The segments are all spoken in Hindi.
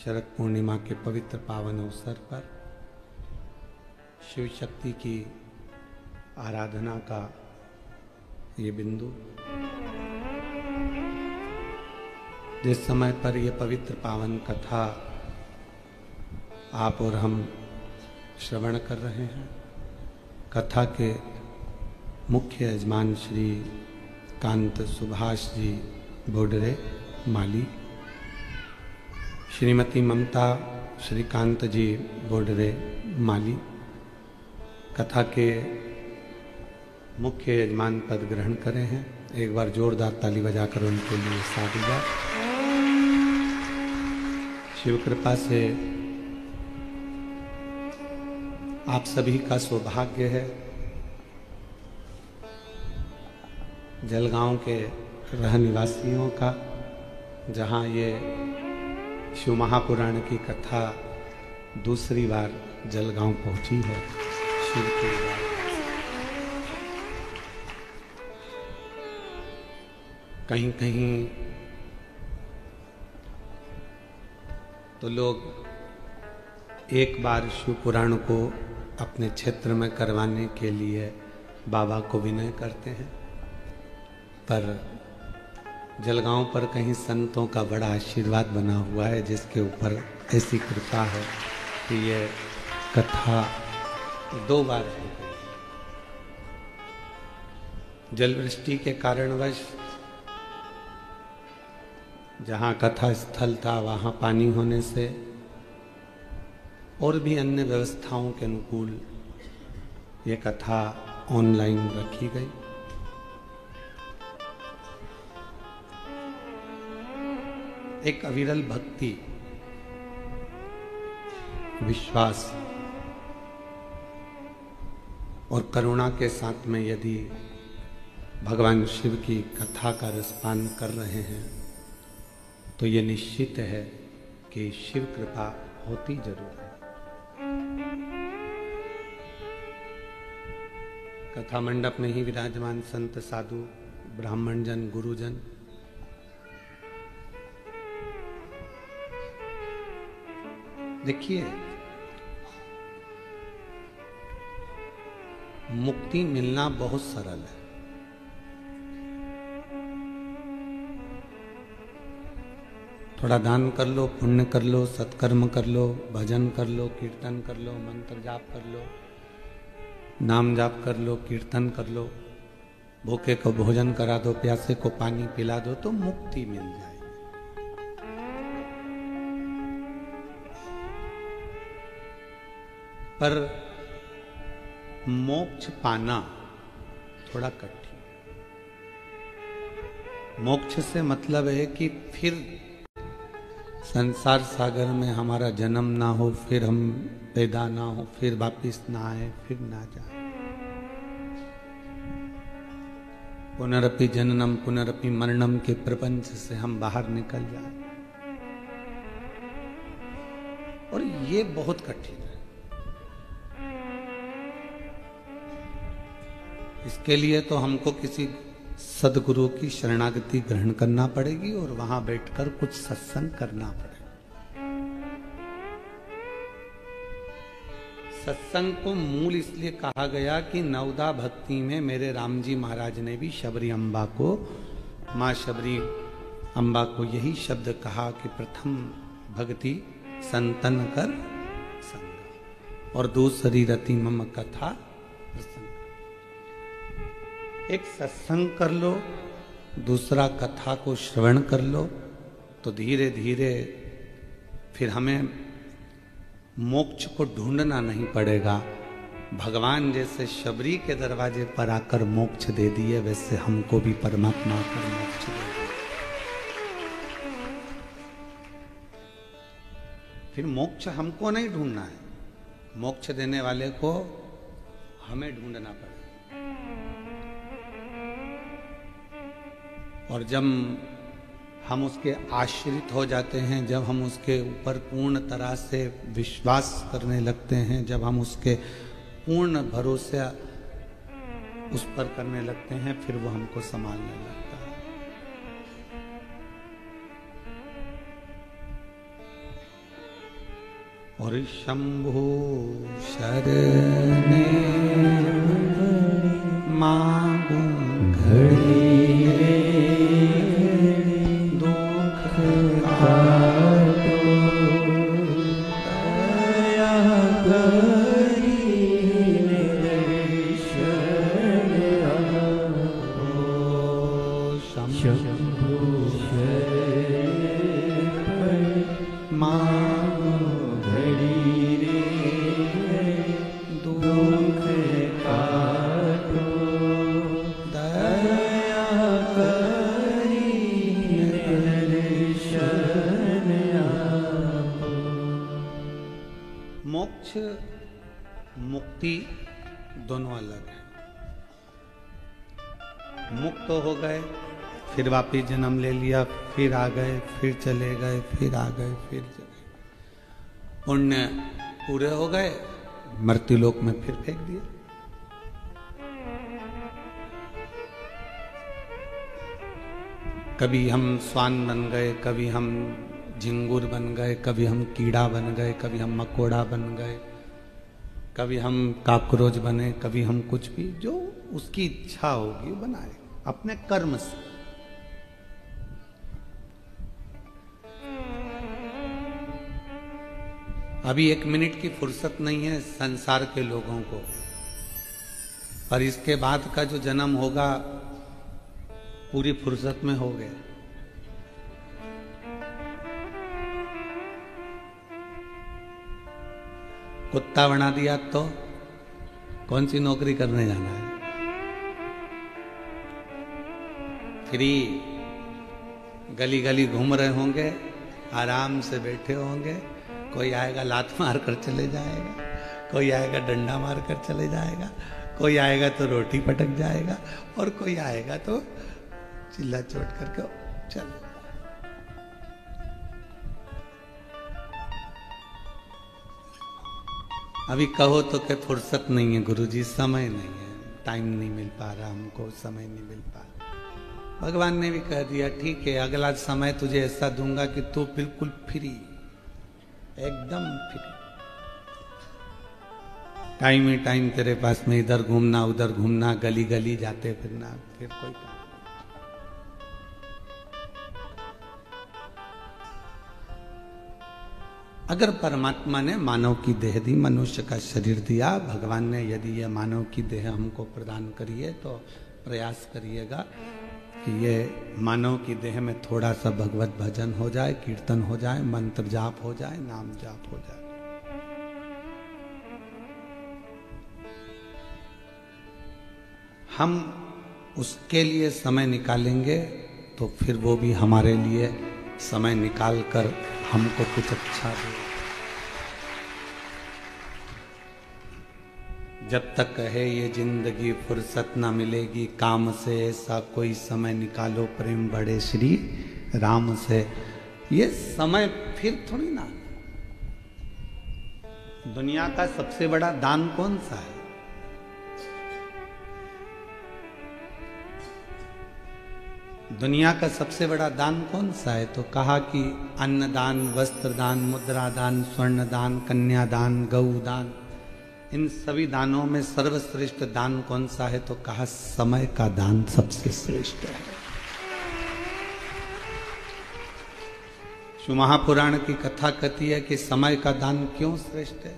शरद पूर्णिमा के पवित्र पावन अवसर पर शिव शक्ति की आराधना का ये बिंदु, जिस समय पर ये पवित्र पावन कथा आप और हम श्रवण कर रहे हैं, कथा के मुख्य यजमान श्री कांत सुभाष जी बोडरे माली, श्रीमती ममता श्रीकांत जी बोडरे माली कथा के मुख्य यजमान पद ग्रहण करे हैं। एक बार जोरदार ताली बजाकर उनके लिए साधुवाद। शिव कृपा से आप सभी का सौभाग्य है जलगांव के रह निवासियों का, जहां ये शिव महापुराण की कथा दूसरी बार जलगांव पहुंची है। शिव की कहीं कहीं तो लोग एक बार शिव पुराण को अपने क्षेत्र में करवाने के लिए बाबा को विनय करते हैं, पर जलगांव पर कहीं संतों का बड़ा आशीर्वाद बना हुआ है, जिसके ऊपर ऐसी कृपा है कि ये कथा 2 बार हो गई। जलवृष्टि के कारणवश जहां कथा स्थल था वहां पानी होने से और भी अन्य व्यवस्थाओं के अनुकूल ये कथा ऑनलाइन रखी गई। एक अविरल भक्ति, विश्वास और करुणा के साथ में यदि भगवान शिव की कथा का रसपान कर रहे हैं तो ये निश्चित है कि शिव कृपा होती जरूर है। कथा मंडप में ही विराजमान संत साधु ब्राह्मण जन गुरुजन देखिए, मुक्ति मिलना बहुत सरल है। थोड़ा दान कर लो, पुण्य कर लो, सत्कर्म कर लो, भजन कर लो, कीर्तन कर लो, मंत्र जाप कर लो, नाम जाप कर लो, कीर्तन कर लो, भूखे को भोजन करा दो, प्यासे को पानी पिला दो, तो मुक्ति मिल जाए। पर मोक्ष पाना थोड़ा कठिन। मोक्ष से मतलब है कि फिर संसार सागर में हमारा जन्म ना हो, फिर हम पैदा ना हो, फिर वापिस ना आए, फिर ना जाए। पुनरपि जननम पुनरपि मरणम के प्रपंच से हम बाहर निकल जाए, और ये बहुत कठिन है। इसके लिए तो हमको किसी सदगुरु की शरणागति ग्रहण करना पड़ेगी और वहां बैठकर कुछ सत्संग करना पड़ेगा। सत्संग को मूल इसलिए कहा गया कि नवदा भक्ति में मेरे राम जी महाराज ने भी शबरी अम्बा को, मां शबरी अम्बा को यही शब्द कहा कि प्रथम भक्ति संतन कर संग और दूसरी रति मम कथा प्रसंग। एक सत्संग कर लो, दूसरा कथा को श्रवण कर लो, तो धीरे धीरे फिर हमें मोक्ष को ढूंढना नहीं पड़ेगा। भगवान जैसे शबरी के दरवाजे पर आकर मोक्ष दे दिए, वैसे हमको भी परमात्मा आकर मोक्ष दे दिए। फिर मोक्ष हमको नहीं ढूंढना है, मोक्ष देने वाले को हमें ढूंढना पड़ेगा। और जब हम उसके आश्रित हो जाते हैं, जब हम उसके ऊपर पूर्ण तरह से विश्वास करने लगते हैं, जब हम उसके पूर्ण भरोसे उस पर करने लगते हैं, फिर वो हमको संभालने लगता है। और शंभु शरणे मांगू घड़ी रे दुख काटो दया करी शंभु मांगू घड़ी रे दुख काटो दया करी दर्शन आपो। मोक्ष मुक्ति दोनों अलग है। मुक्त हो गए फिर वापिस जन्म ले लिया, फिर आ गए, फिर चले गए, फिर आ गए, फिर चले गए। पुण्य पूरे हो गए, मृत्युलोक में फिर फेंक दिया। कभी हम स्वान बन गए, कभी हम झिंगुर बन गए, कभी हम कीड़ा बन गए, कभी हम मकोड़ा बन गए, कभी हम काकरोच बने, कभी हम कुछ भी, जो उसकी इच्छा होगी वो बनाए अपने कर्म से। अभी 1 मिनट की फुर्सत नहीं है संसार के लोगों को, पर इसके बाद का जो जन्म होगा पूरी फुर्सत में हो गया। कुत्ता बना दिया तो कौन सी नौकरी करने जाना है? फ्री गली गली घूम रहे होंगे, आराम से बैठे होंगे। कोई आएगा लात मार कर चले जाएगा, कोई आएगा डंडा मार कर चले जाएगा, कोई आएगा तो रोटी पटक जाएगा, और कोई आएगा तो चिल्ला चोट करके चलो। अभी कहो तो क्या फुर्सत नहीं है गुरुजी, समय नहीं है, टाइम नहीं मिल पा रहा हमको, समय नहीं मिल पा रहा। भगवान ने भी कह दिया ठीक है, अगला समय तुझे ऐसा दूंगा कि तू बिल्कुल फ्री, एकदम फ्री। टाइम ही टाइम तेरे पास में, इधर घूमना उधर घूमना, गली गली जाते फिरना, फिर कोई काम। अगर परमात्मा ने मानव की देह दी, मनुष्य का शरीर दिया, भगवान ने यदि ये मानव की देह हमको प्रदान करी है, तो प्रयास करिएगा कि ये मानव की देह में थोड़ा सा भगवत भजन हो जाए, कीर्तन हो जाए, मंत्र जाप हो जाए, नाम जाप हो जाए। हम उसके लिए समय निकालेंगे तो फिर वो भी हमारे लिए समय निकाल कर हमको कुछ अच्छा दे। जब तक है ये जिंदगी फुर्सत ना मिलेगी काम से, ऐसा कोई समय निकालो प्रेम बड़े श्री राम से। ये समय फिर थोड़ी ना। दुनिया का सबसे बड़ा दान कौन सा है? दुनिया का सबसे बड़ा दान कौन सा है? तो कहा कि अन्नदान, वस्त्र दान, मुद्रा दान, स्वर्ण दान, कन्या दान, गौ दान। इन सभी दानों में सर्वश्रेष्ठ दान कौन सा है? तो कहा समय का दान सबसे श्रेष्ठ है। शिव महापुराण की कथा कहती है कि समय का दान क्यों श्रेष्ठ है?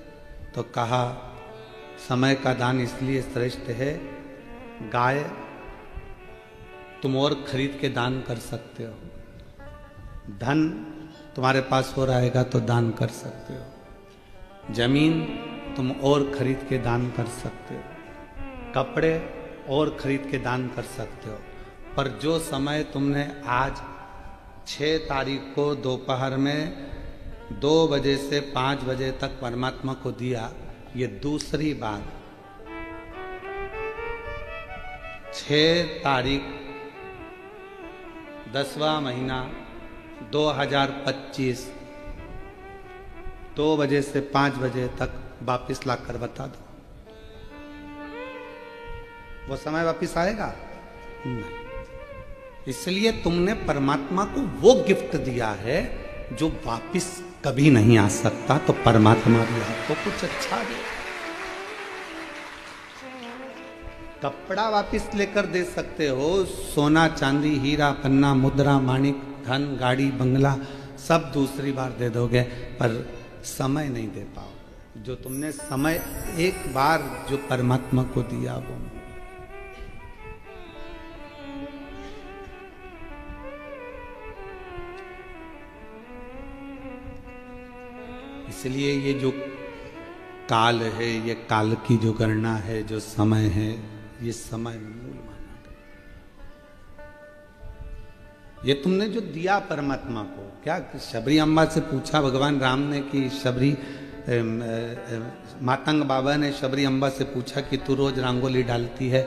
तो कहा समय का दान इसलिए श्रेष्ठ है, गाय तुम और खरीद के दान कर सकते हो, धन तुम्हारे पास हो रहेगा तो दान कर सकते हो, जमीन तुम और खरीद के दान कर सकते हो, कपड़े और खरीद के दान कर सकते हो। पर जो समय तुमने आज 6 तारीख को दोपहर में 2 बजे से 5 बजे तक परमात्मा को दिया, ये दूसरी बार 6 तारीख 10वां महीना 2025 2 बजे से 5 बजे तक वापिस ला कर बता दो, वो समय वापिस आएगा? नहीं। इसलिए तुमने परमात्मा को वो गिफ्ट दिया है जो वापिस कभी नहीं आ सकता, तो परमात्मा भी आपको कुछ अच्छा दे। कपड़ा वापस लेकर दे सकते हो, सोना चांदी हीरा पन्ना मुद्रा माणिक धन गाड़ी बंगला सब दूसरी बार दे दोगे, पर समय नहीं दे पाओ। जो तुमने समय एक बार जो परमात्मा को दिया वो, इसलिए ये जो काल है, ये काल की जो गणना है, जो समय है, ये समय मूल माना गया। ये तुमने जो दिया परमात्मा को, क्या शबरी अम्बा से पूछा भगवान राम ने कि शबरी मातंग बाबा ने शबरी अम्बा से पूछा कि तू रोज रंगोली डालती है,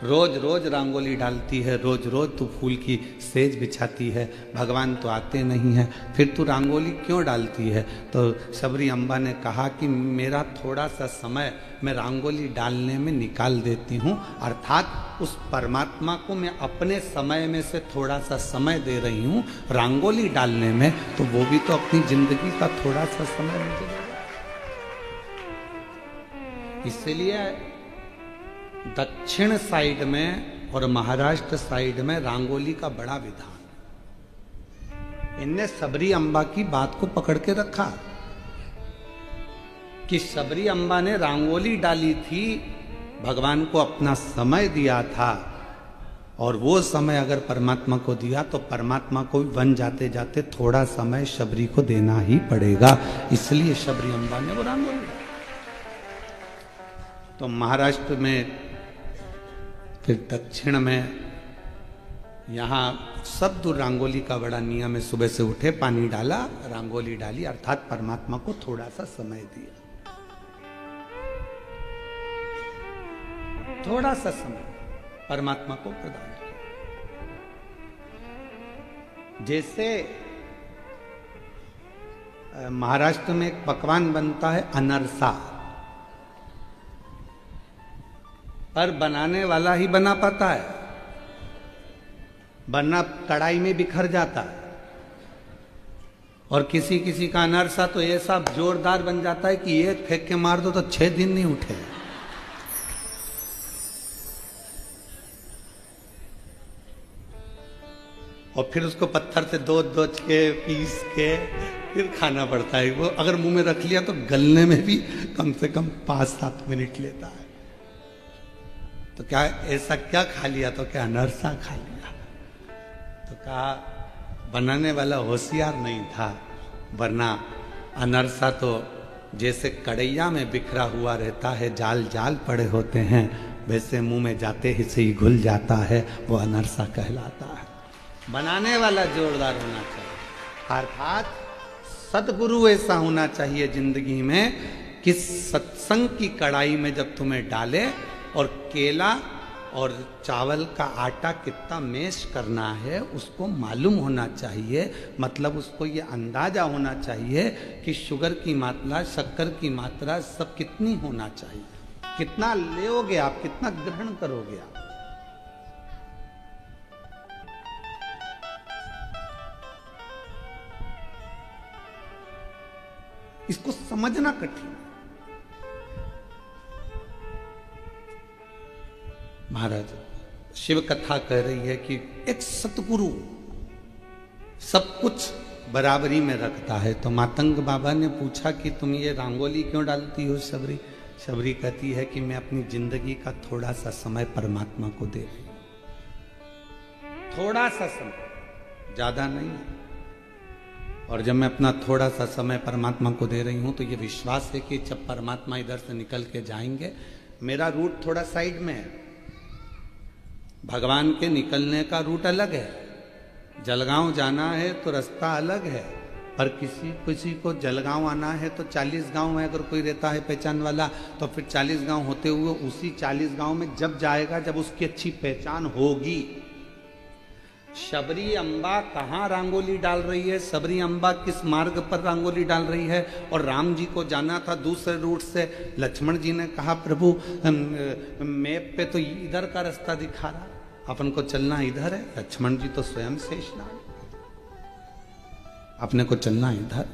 रोज रोज रंगोली डालती है, रोज रोज तू फूल की सेज बिछाती है, भगवान तो आते नहीं है, फिर तू रंगोली क्यों डालती है? तो शबरी अम्बा ने कहा कि मेरा थोड़ा सा समय मैं रंगोली डालने में निकाल देती हूँ, अर्थात उस परमात्मा को मैं अपने समय में से थोड़ा सा समय दे रही हूँ रंगोली डालने में, तो वो भी तो अपनी जिंदगी का थोड़ा सा समय मुझे देगा। इसलिए दक्षिण साइड में और महाराष्ट्र साइड में रंगोली का बड़ा विधान, इनने शबरी अम्बा की बात को पकड़ के रखा कि शबरी अम्बा ने रंगोली डाली थी, भगवान को अपना समय दिया था, और वो समय अगर परमात्मा को दिया तो परमात्मा को भी वन जाते जाते थोड़ा समय शबरी को देना ही पड़ेगा, इसलिए शबरी अम्बा ने वो रंगोली डाली। तो महाराष्ट्र में, फिर दक्षिण में, यहाँ सब दूर रंगोली का बड़ा नियम है। सुबह से उठे, पानी डाला, रंगोली डाली, अर्थात परमात्मा को थोड़ा सा समय दिया, थोड़ा सा समय परमात्मा को प्रदान किया। जैसे महाराष्ट्र में एक पकवान बनता है अनरसा, पर बनाने वाला ही बना पाता है, वरना कढ़ाई में बिखर जाता है। और किसी किसी का अनरसा तो ऐसा जोरदार बन जाता है कि एक फेंक के मार दो तो 6 दिन नहीं उठे। और फिर उसको पत्थर से दो के पीस के फिर खाना पड़ता है। वो अगर मुंह में रख लिया तो गलने में भी कम से कम 5-7 मिनट लेता है। तो क्या ऐसा क्या खा लिया? तो क्या अनरसा खा लिया? तो कहा बनाने वाला होशियार नहीं था, वरना अनरसा तो जैसे कड़ैया में बिखरा हुआ रहता है, जाल जाल पड़े होते हैं, वैसे मुंह में जाते ही से ही घुल जाता है, वो अनरसा कहलाता है। बनाने वाला जोरदार होना चाहिए, अर्थात सदगुरु ऐसा होना चाहिए जिंदगी में कि सत्संग की कढ़ाई में जब तुम्हें डाले और केला और चावल का आटा कितना मैश करना है उसको मालूम होना चाहिए। मतलब उसको ये अंदाजा होना चाहिए कि शुगर की मात्रा, शक्कर की मात्रा सब कितनी होना चाहिए, कितना लेओगे आप, कितना ग्रहण करोगे आप। इसको समझना कठिन है। महाराज शिव कथा कह रही है कि एक सतगुरु सब कुछ बराबरी में रखता है। तो मातंग बाबा ने पूछा कि तुम ये रंगोली क्यों डालती हो शबरी? शबरी कहती है कि मैं अपनी जिंदगी का थोड़ा सा समय परमात्मा को दे रही हूं, थोड़ा सा समय, ज्यादा नहीं। और जब मैं अपना थोड़ा सा समय परमात्मा को दे रही हूं तो ये विश्वास है कि जब परमात्मा इधर से निकल के जाएंगे, मेरा रूट थोड़ा साइड में है, भगवान के निकलने का रूट अलग है। जलगांव जाना है तो रास्ता अलग है, पर किसी को जलगांव आना है तो 40 गांव में अगर कोई रहता है पहचान वाला, तो फिर 40 गांव होते हुए उसी 40 गांव में जब जाएगा जब उसकी अच्छी पहचान होगी। शबरी अम्बा कहाँ रंगोली डाल रही है, शबरी अम्बा किस मार्ग पर रंगोली डाल रही है, और राम जी को जाना था दूसरे रूट से। लक्ष्मण जी ने कहा प्रभु मैप पे तो इधर का रास्ता दिखा रहा, अपन को चलना इधर है। लक्ष्मण जी तो स्वयं शेषनाग, अपने को चलना इधर।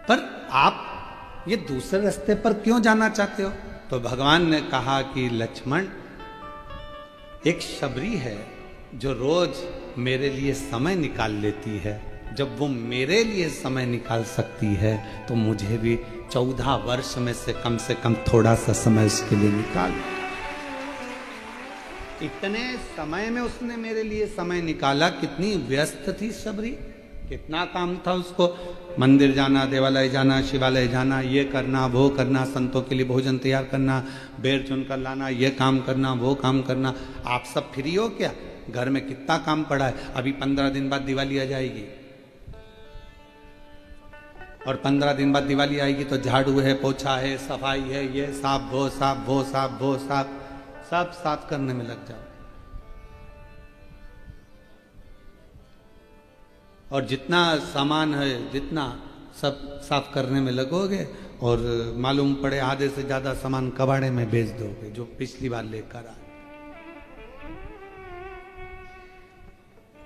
पर आप ये दूसरे रास्ते पर क्यों जाना चाहते हो? तो भगवान ने कहा कि लक्ष्मण, एक शबरी है जो रोज मेरे लिए समय निकाल लेती है। जब वो मेरे लिए समय निकाल सकती है तो मुझे भी 14 वर्ष में से कम थोड़ा सा समय उसके लिए निकाल। इतने समय में उसने मेरे लिए समय निकाला। कितनी व्यस्त थी शबरी, कितना काम था उसको। मंदिर जाना, देवालय जाना, शिवालय जाना, ये करना वो करना, संतों के लिए भोजन तैयार करना, बेर चुन कर लाना, ये काम करना वो काम करना। आप सब फ्री हो क्या? घर में कितना काम पड़ा है। अभी 15 दिन बाद दिवाली आ जाएगी और 15 दिन बाद दिवाली आएगी तो झाड़ू है, पोछा है, सफाई है, ये साफ वो साफ वो साफ वो साफ, सब साफ करने में लग जाओ। और जितना सामान है जितना सब साफ करने में लगोगे और मालूम पड़े आधे से ज्यादा सामान कबाड़े में बेच दोगे जो पिछली बार लेकर आए।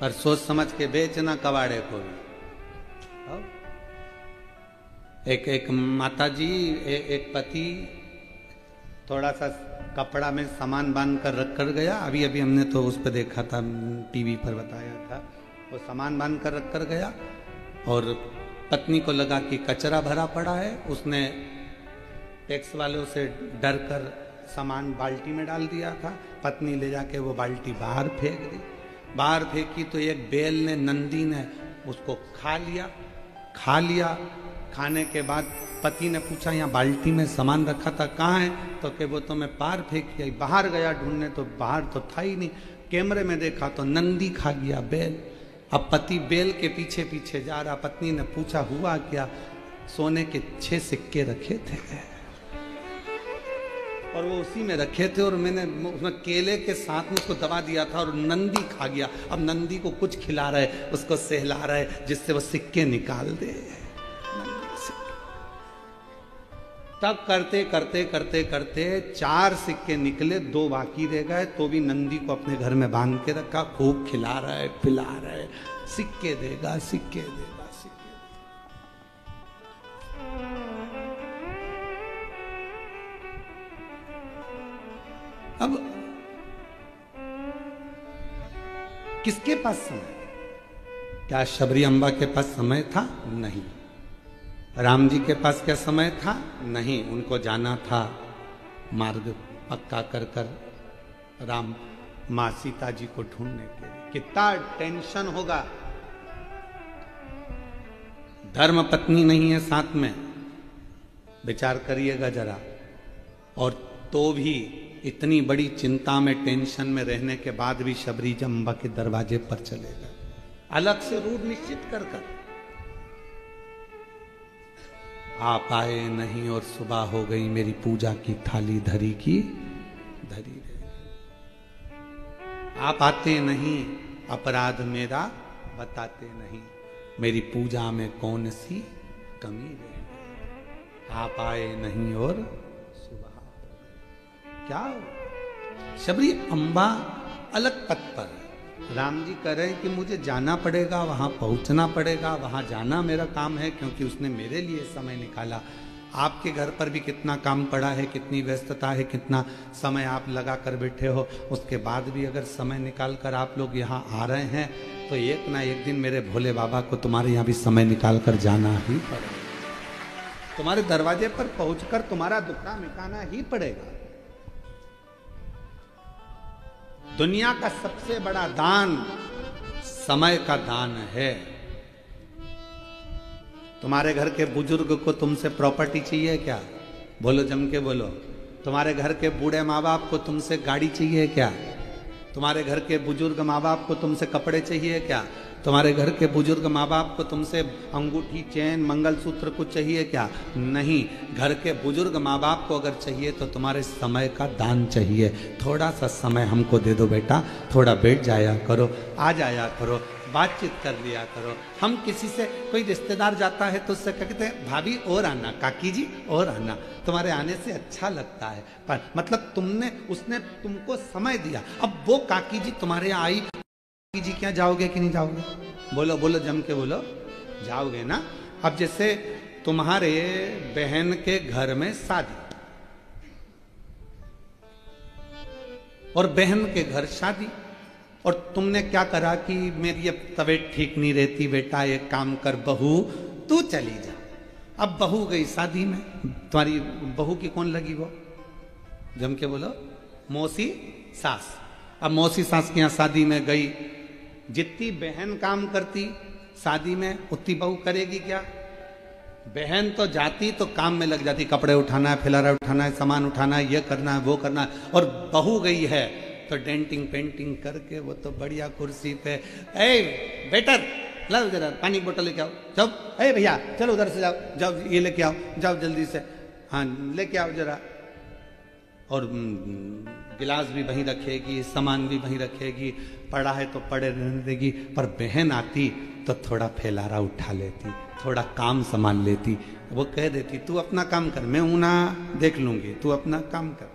पर सोच समझ के बेचना कबाड़े को भी। एक माता जी, एक पति थोड़ा सा कपड़ा में सामान बांध कर रख कर गया। अभी अभी हमने तो उस पर देखा था, टीवी पर बताया था। वो सामान बांध कर रख कर गया और पत्नी को लगा कि कचरा भरा पड़ा है। उसने टैक्स वालों से डर कर सामान बाल्टी में डाल दिया था। पत्नी ले जाके वो बाल्टी बाहर फेंक दी। बाहर फेंकी तो एक बैल ने, नंदी ने उसको खा लिया। खाने के बाद पति ने पूछा, यहाँ बाल्टी में सामान रखा था कहाँ है? तो कि वो तो मैं बाहर फेंक दिया। बाहर गया ढूंढने तो बाहर तो था ही नहीं। कैमरे में देखा तो नंदी खा गया बैल। अब पति बैल के पीछे पीछे जा रहा। पत्नी ने पूछा हुआ क्या? सोने के 6 सिक्के रखे थे और वो उसी में रखे थे और मैंने उसमें केले के साथ में उसको दबा दिया था और नंदी खा गया। अब नंदी को कुछ खिला रहे, उसको सहला रहे जिससे वो सिक्के निकाल दे। तब करते करते करते करते 4 सिक्के निकले, 2 बाकी रह गए। तो भी नंदी को अपने घर में बांध के रखा। खूब खिला रहा है, पिला रहा है, सिक्के देगा सिक्के देगा सिक्के। अब किसके पास समय? क्या शबरी अम्बा के पास समय था? नहीं। राम जी के पास क्या समय था? नहीं। उनको जाना था मार्ग पक्का कर कर राम माँ सीता जी को ढूंढने के लिए। कितना टेंशन होगा। धर्म पत्नी नहीं है साथ में, विचार करिएगा जरा। और तो भी इतनी बड़ी चिंता में, टेंशन में रहने के बाद भी शबरी अम्बा के दरवाजे पर चले गए, अलग से रूट निश्चित कर कर। आप आए नहीं और सुबह हो गई, मेरी पूजा की थाली धरी की धरी रही। आप आते नहीं, अपराध मेरा बताते नहीं, मेरी पूजा में कौन सी कमी रही। आप आए नहीं और सुबह क्या हो? शबरी अम्बा अलग पथ पर है। राम जी कह रहे हैं कि मुझे जाना पड़ेगा, वहां पहुंचना पड़ेगा, वहां जाना मेरा काम है क्योंकि उसने मेरे लिए समय निकाला। आपके घर पर भी कितना काम पड़ा है, कितनी व्यस्तता है, कितना समय आप लगा कर बैठे हो। उसके बाद भी अगर समय निकाल कर आप लोग यहाँ आ रहे हैं तो एक ना एक दिन मेरे भोले बाबा को तुम्हारे यहाँ भी समय निकाल कर जाना ही पड़ेगा। तुम्हारे दरवाजे पर पहुंचकर तुम्हारा दुखड़ा मिटाना ही पड़ेगा। दुनिया का सबसे बड़ा दान समय का दान है। तुम्हारे घर के बुजुर्ग को तुमसे प्रॉपर्टी चाहिए क्या? बोलो, जम के बोलो। तुम्हारे घर के बूढ़े माँ बाप को तुमसे गाड़ी चाहिए क्या? तुम्हारे घर के बुजुर्ग माँ बाप को तुमसे कपड़े चाहिए क्या? तुम्हारे घर के बुजुर्ग माँ बाप को तुमसे अंगूठी, चैन, मंगलसूत्र कुछ चाहिए क्या? नहीं। घर के बुजुर्ग माँ बाप को अगर चाहिए तो तुम्हारे समय का दान चाहिए। थोड़ा सा समय हमको दे दो बेटा, थोड़ा बैठ जाया करो, आ जाया करो, बातचीत कर लिया करो। हम किसी से, कोई रिश्तेदार जाता है तो उससे कहते हैं भाभी और आना, काकी जी और आना, तुम्हारे आने से अच्छा लगता है। पर मतलब उसने तुमको समय दिया। अब वो काकी जी तुम्हारे यहाँ आई, जी क्या जाओगे कि नहीं जाओगे? बोलो बोलो, जम के बोलो, जाओगे ना। अब जैसे तुम्हारे बहन के घर में शादी और बहन के घर शादी, और तुमने क्या करा कि मेरी अब तबीयत ठीक नहीं रहती बेटा, एक काम कर बहू तू चली जा। अब बहू गई शादी में, तुम्हारी बहू की कौन लगी वो, जम के बोलो, मौसी सास। अब मौसी सास के यहाँ शादी में गई, जितनी बहन काम करती शादी में उतनी बहू करेगी क्या? बहन तो जाती तो काम में लग जाती, कपड़े उठाना है, फिलारा उठाना है, सामान उठाना है, ये करना है, वो करना है। और बहू गई है तो डेंटिंग पेंटिंग करके वो तो बढ़िया कुर्सी पे, ए बेटर लाओ जरा पानी की बोतल लेके आओ, जाओ, ए भैया चलो उधर से जाओ, जाओ ये लेके आओ, जाओ जल्दी से, हाँ लेके आओ जरा। और गिलास भी वहीं रखेगी, सामान भी वहीं रखेगी, पड़ा है तो पड़े रहने देगी। पर बहन आती तो थोड़ा फैलारा उठा लेती, थोड़ा काम संभाल लेती। वो कह देती तू अपना काम कर, मैं ऊना देख लूंगी, तू अपना काम कर।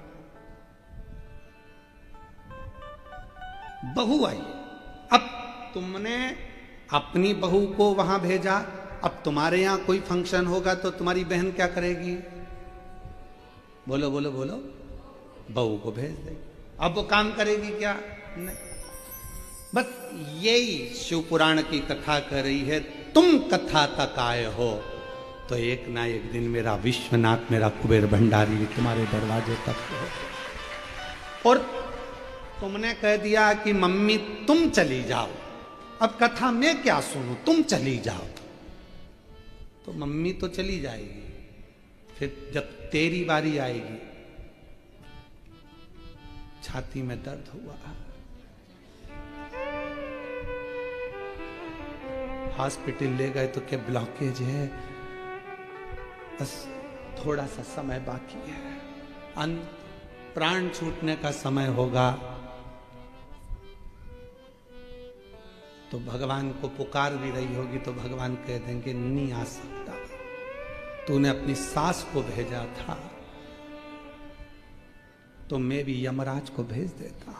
बहू आई, अब तुमने अपनी बहू को वहां भेजा, अब तुम्हारे यहां कोई फंक्शन होगा तो तुम्हारी बहन क्या करेगी? बोलो बोलो बोलो, बहू को भेज देगी। अब वो काम करेगी क्या? नहीं। बस यही शिव पुराण की कथा कर रही है, तुम कथा तक आए हो तो एक ना एक दिन मेरा विश्वनाथ, मेरा कुबेर भंडारी तुम्हारे दरवाजे तक हो। और तुमने कह दिया कि मम्मी तुम चली जाओ, अब कथा में क्या सुनूं, तुम चली जाओ। तो मम्मी तो चली जाएगी, फिर जब तेरी बारी आएगी, छाती में दर्द हुआ, हॉस्पिटल ले गए तो क्या ब्लॉकेज है, बस थोड़ा सा समय बाकी है, प्राण छूटने का समय होगा। तो भगवान को पुकार भी रही होगी तो भगवान कह देंगे नहीं आ सकता, तूने अपनी सास को भेजा था तो मैं भी यमराज को भेज देता।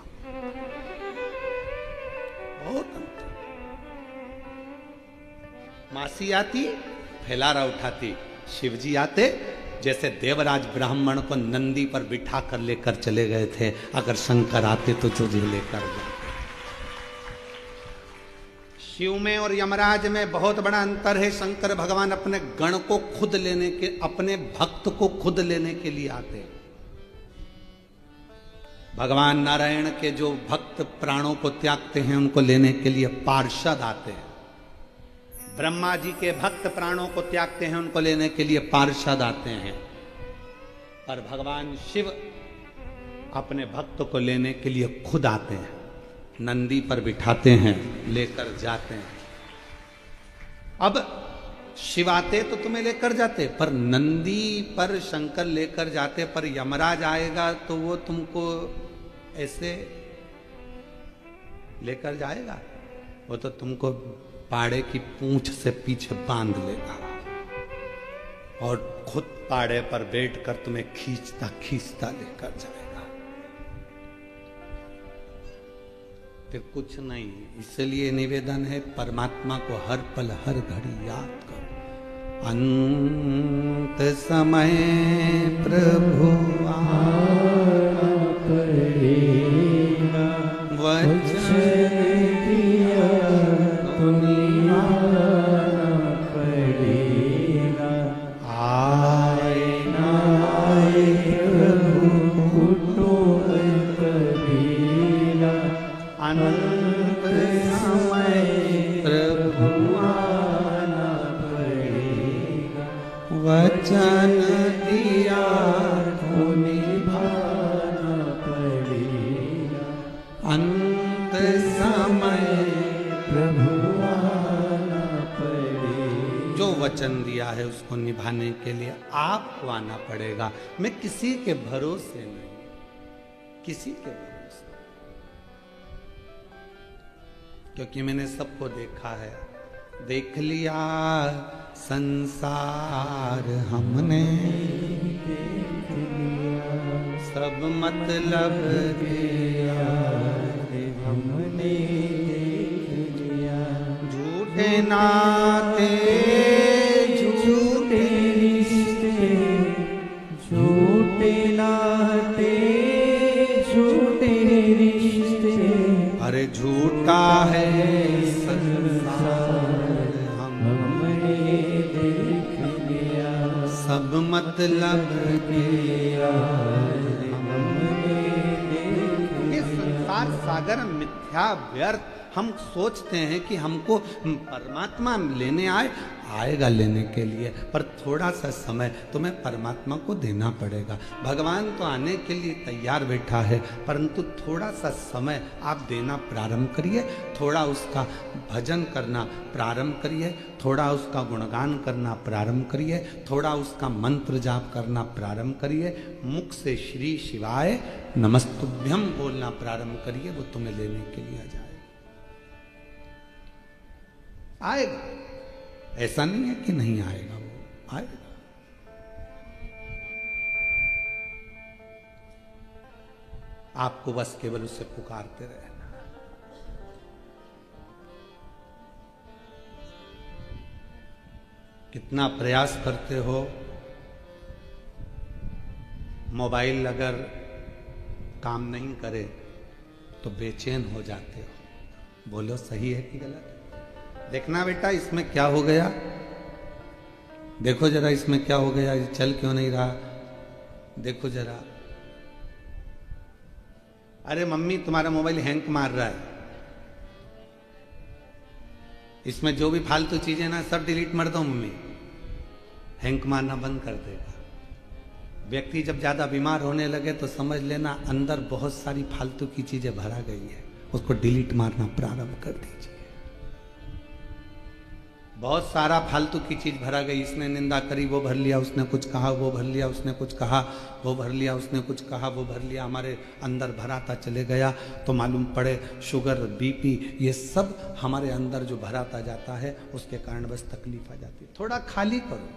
बहुत मासी आती फैलारा उठाती, शिवजी आते जैसे देवराज ब्राह्मण को नंदी पर बिठा कर लेकर चले गए थे, अगर शंकर आते तो तुझे लेकर जाते। शिव में और यमराज में बहुत बड़ा अंतर है। शंकर भगवान अपने गण को खुद लेने के, अपने भक्त को खुद लेने के लिए आते हैं। भगवान नारायण के जो भक्त प्राणों को त्यागते हैं उनको लेने के लिए पार्षद आते हैं। ब्रह्मा जी के भक्त प्राणों को त्यागते हैं, उनको लेने के लिए पार्षद आते हैं। पर भगवान शिव अपने भक्त को लेने के लिए खुद आते हैं, नंदी पर बिठाते हैं, लेकर जाते हैं। अब शिव आते तो तुम्हें लेकर जाते, पर नंदी पर शंकर लेकर जाते, पर यमराज आएगा तो वो तुमको ऐसे लेकर जाएगा, वो तो तुमको पाड़े की पूंछ से पीछे बांध लेगा और खुद पाड़े पर बैठकर तुम्हें खींचता खींचता लेकर जाएगा। फिर कुछ नहीं, इसलिए निवेदन है परमात्मा को हर पल हर घड़ी याद करो। अंत समय प्रभु आना पड़ेगा, वचन दिया तुम्हें आना पड़ेगा। आए ना आए प्रभु कुटो कबीरा, अंत समय प्रभु आना पड़ेगा, वचन दिया तो निभाना पड़ेगा। अंत समय प्रभु आना पड़ेगा। जो वचन दिया है उसको निभाने के लिए आपको आना पड़ेगा। मैं किसी के भरोसे नहीं, किसी के भरोसे, क्योंकि मैंने सबको देखा है। देख लिया संसार हमने, सब मतलब दिया हमने, झूठे नाते झूठे सब मतलब के इस संसार सागर मिथ्या व्यर्थ। हम सोचते हैं कि हमको परमात्मा लेने आएगा लेने के लिए, पर थोड़ा सा समय तुम्हें परमात्मा को देना पड़ेगा। भगवान तो आने के लिए तैयार बैठा है, परंतु थोड़ा सा समय आप देना प्रारंभ करिए, थोड़ा उसका भजन करना प्रारंभ करिए, थोड़ा उसका गुणगान करना प्रारंभ करिए, थोड़ा उसका मंत्र जाप करना प्रारंभ करिए, मुख से श्री शिवाय नमस्तुभ्यम बोलना प्रारंभ करिए, वो तुम्हें लेने के लिए आ जाए, आएगा। ऐसा नहीं है कि नहीं आएगा, वो आएगा। आपको बस केवल उसे पुकारते रहना। कितना प्रयास करते हो, मोबाइल अगर काम नहीं करे तो बेचैन हो जाते हो। बोलो सही है कि गलत? देखना बेटा इसमें क्या हो गया, देखो जरा इसमें क्या हो गया, चल क्यों नहीं रहा, देखो जरा। अरे मम्मी तुम्हारा मोबाइल हैंग मार रहा है, इसमें जो भी फालतू चीजें ना सब डिलीट मार दो मम्मी, हैंग मारना बंद कर देगा। व्यक्ति जब ज्यादा बीमार होने लगे तो समझ लेना अंदर बहुत सारी फालतू की चीजें भरा गई है, उसको डिलीट मारना प्रारंभ कर दीजिए। बहुत सारा फालतू की चीज भरा गई, इसने निंदा करी वो भर लिया, उसने कुछ कहा वो भर लिया, उसने कुछ कहा वो भर लिया, उसने कुछ कहा वो भर लिया, हमारे अंदर भराता चले गया तो मालूम पड़े शुगर बीपी ये सब हमारे अंदर जो भराता जाता है उसके कारण बस तकलीफ आ जाती है। थोड़ा खाली करो।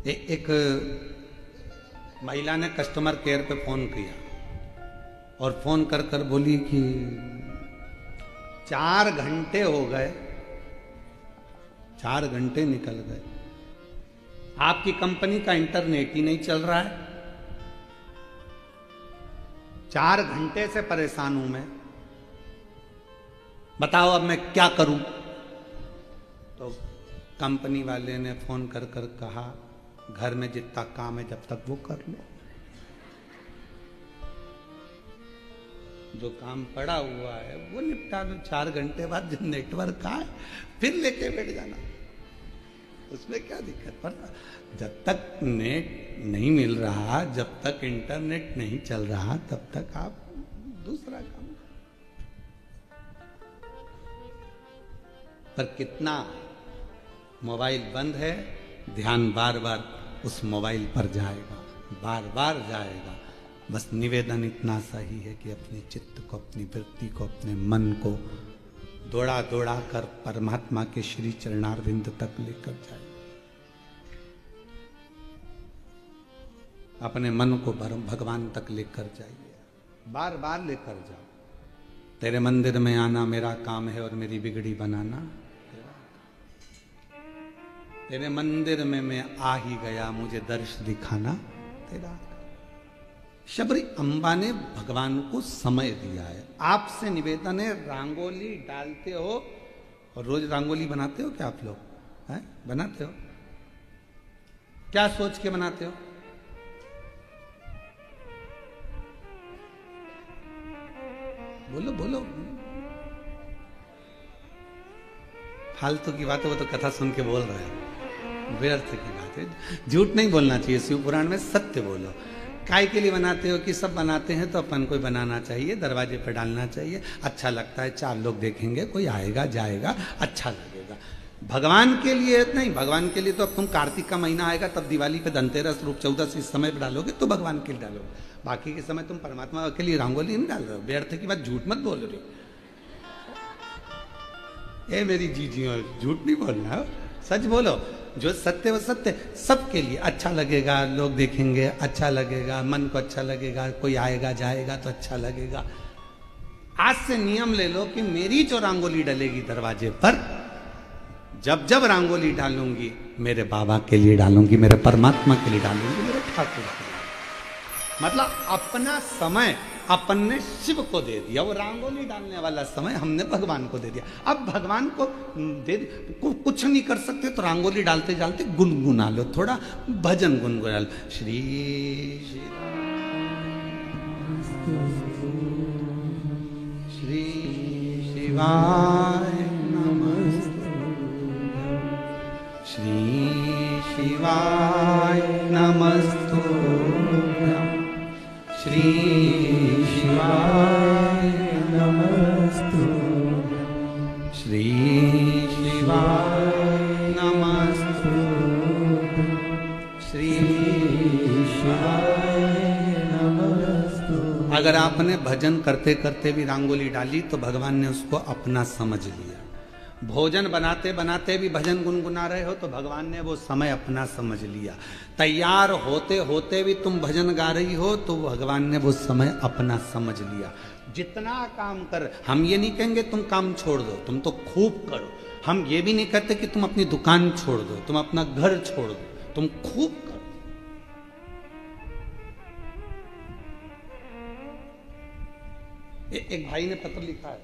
एक महिला ने कस्टमर केयर पे फोन किया और फोन कर कर बोली कि 4 घंटे हो गए, 4 घंटे निकल गए, आपकी कंपनी का इंटरनेट ही नहीं चल रहा है, 4 घंटे से परेशान हूं मैं, बताओ अब मैं क्या करूं। तो कंपनी वाले ने फोन कर कर कहा घर में जितना काम है जब तक वो कर लो, जो काम पड़ा हुआ है वो निपटा लो, 4 घंटे बाद जब नेटवर्क आए फिर लेके बैठ जाना, उसमें क्या दिक्कत। पर जब तक नेट नहीं मिल रहा, जब तक इंटरनेट नहीं चल रहा, तब तक आप दूसरा काम। पर कितना मोबाइल बंद है, ध्यान बार बार उस मोबाइल पर जाएगा, बार बार जाएगा। बस निवेदन इतना सही है कि अपने चित्त को, अपनी वृत्ति को, अपने मन को दौड़ा दौड़ा कर परमात्मा के श्री चरणारविंद तक लेकर जाए। अपने मन को भगवान तक लेकर जाइए, बार बार लेकर जाओ। तेरे मंदिर में आना मेरा काम है और मेरी बिगड़ी बनाना तेरे मंदिर में मैं आ ही गया, मुझे दर्श दिखाना तेरा। शबरी अम्बा ने भगवान को समय दिया है। आपसे निवेदन है, रंगोली डालते हो और रोज रंगोली बनाते हो क्या आप लोग? हैं? बनाते हो? क्या सोच के बनाते हो? बोलो बोलो। फालतू की बात है, वो तो कथा सुन के बोल रहे हैं, व्यर्थ की बात है। झूठ नहीं बोलना चाहिए, शिव पुराण में सत्य बोलो। काय के लिए बनाते हो कि सब बनाते हैं तो अपन को बनाना चाहिए, दरवाजे पर डालना चाहिए, अच्छा लगता है, 4 लोग देखेंगे, कोई आएगा जाएगा, अच्छा लगेगा। भगवान के लिए नहीं, भगवान के लिए तो अब तुम कार्तिक का महीना आएगा तब दिवाली पे, धनतेरस, रूप चौदस, इस समय पे डालोगे तो भगवान के लिए डालोगे। बाकी के समय तुम परमात्मा के लिए रंगोली नहीं डाल रहे हो। व्यर्थ की बात, झूठ मत बोल रहे हो। ए मेरी जीजियों, झूठ नहीं बोलना हो, सच बोलो। जो सत्य वो सत्य, सबके लिए अच्छा लगेगा, लोग देखेंगे अच्छा लगेगा, मन को अच्छा लगेगा, कोई आएगा जाएगा तो अच्छा लगेगा। आज से नियम ले लो कि मेरी जो रंगोली डलेगी दरवाजे पर, जब जब रंगोली डालूंगी मेरे बाबा के लिए डालूंगी, मेरे परमात्मा के लिए डालूंगी, मेरे ठाकुर के लिए। मतलब अपना समय अपन ने शिव को दे दिया, वो रंगोली डालने वाला समय हमने भगवान को दे दिया। अब भगवान को कुछ नहीं कर सकते तो रंगोली डालते डालते गुनगुना लो, थोड़ा भजन गुनगुना लो। श्री श्री शिवाय नमस्तु, श्री शिवाय नमस्तु, श्री शिवाय नमस्तु, श्री शिवाय नमस्तु, श्री शिवाय नमस्तु। अगर आपने भजन करते करते भी रंगोली डाली तो भगवान ने उसको अपना समझ लिया। भोजन बनाते बनाते भी भजन गुनगुना रहे हो तो भगवान ने वो समय अपना समझ लिया। तैयार होते होते भी तुम भजन गा रही हो तो भगवान ने वो समय अपना समझ लिया। जितना काम कर, हम ये नहीं कहेंगे तुम काम छोड़ दो, तुम तो खूब करो। हम ये भी नहीं कहते कि तुम अपनी दुकान छोड़ दो, तुम अपना घर छोड़ दो, तुम खूब करो। एक भाई ने पत्र लिखा है,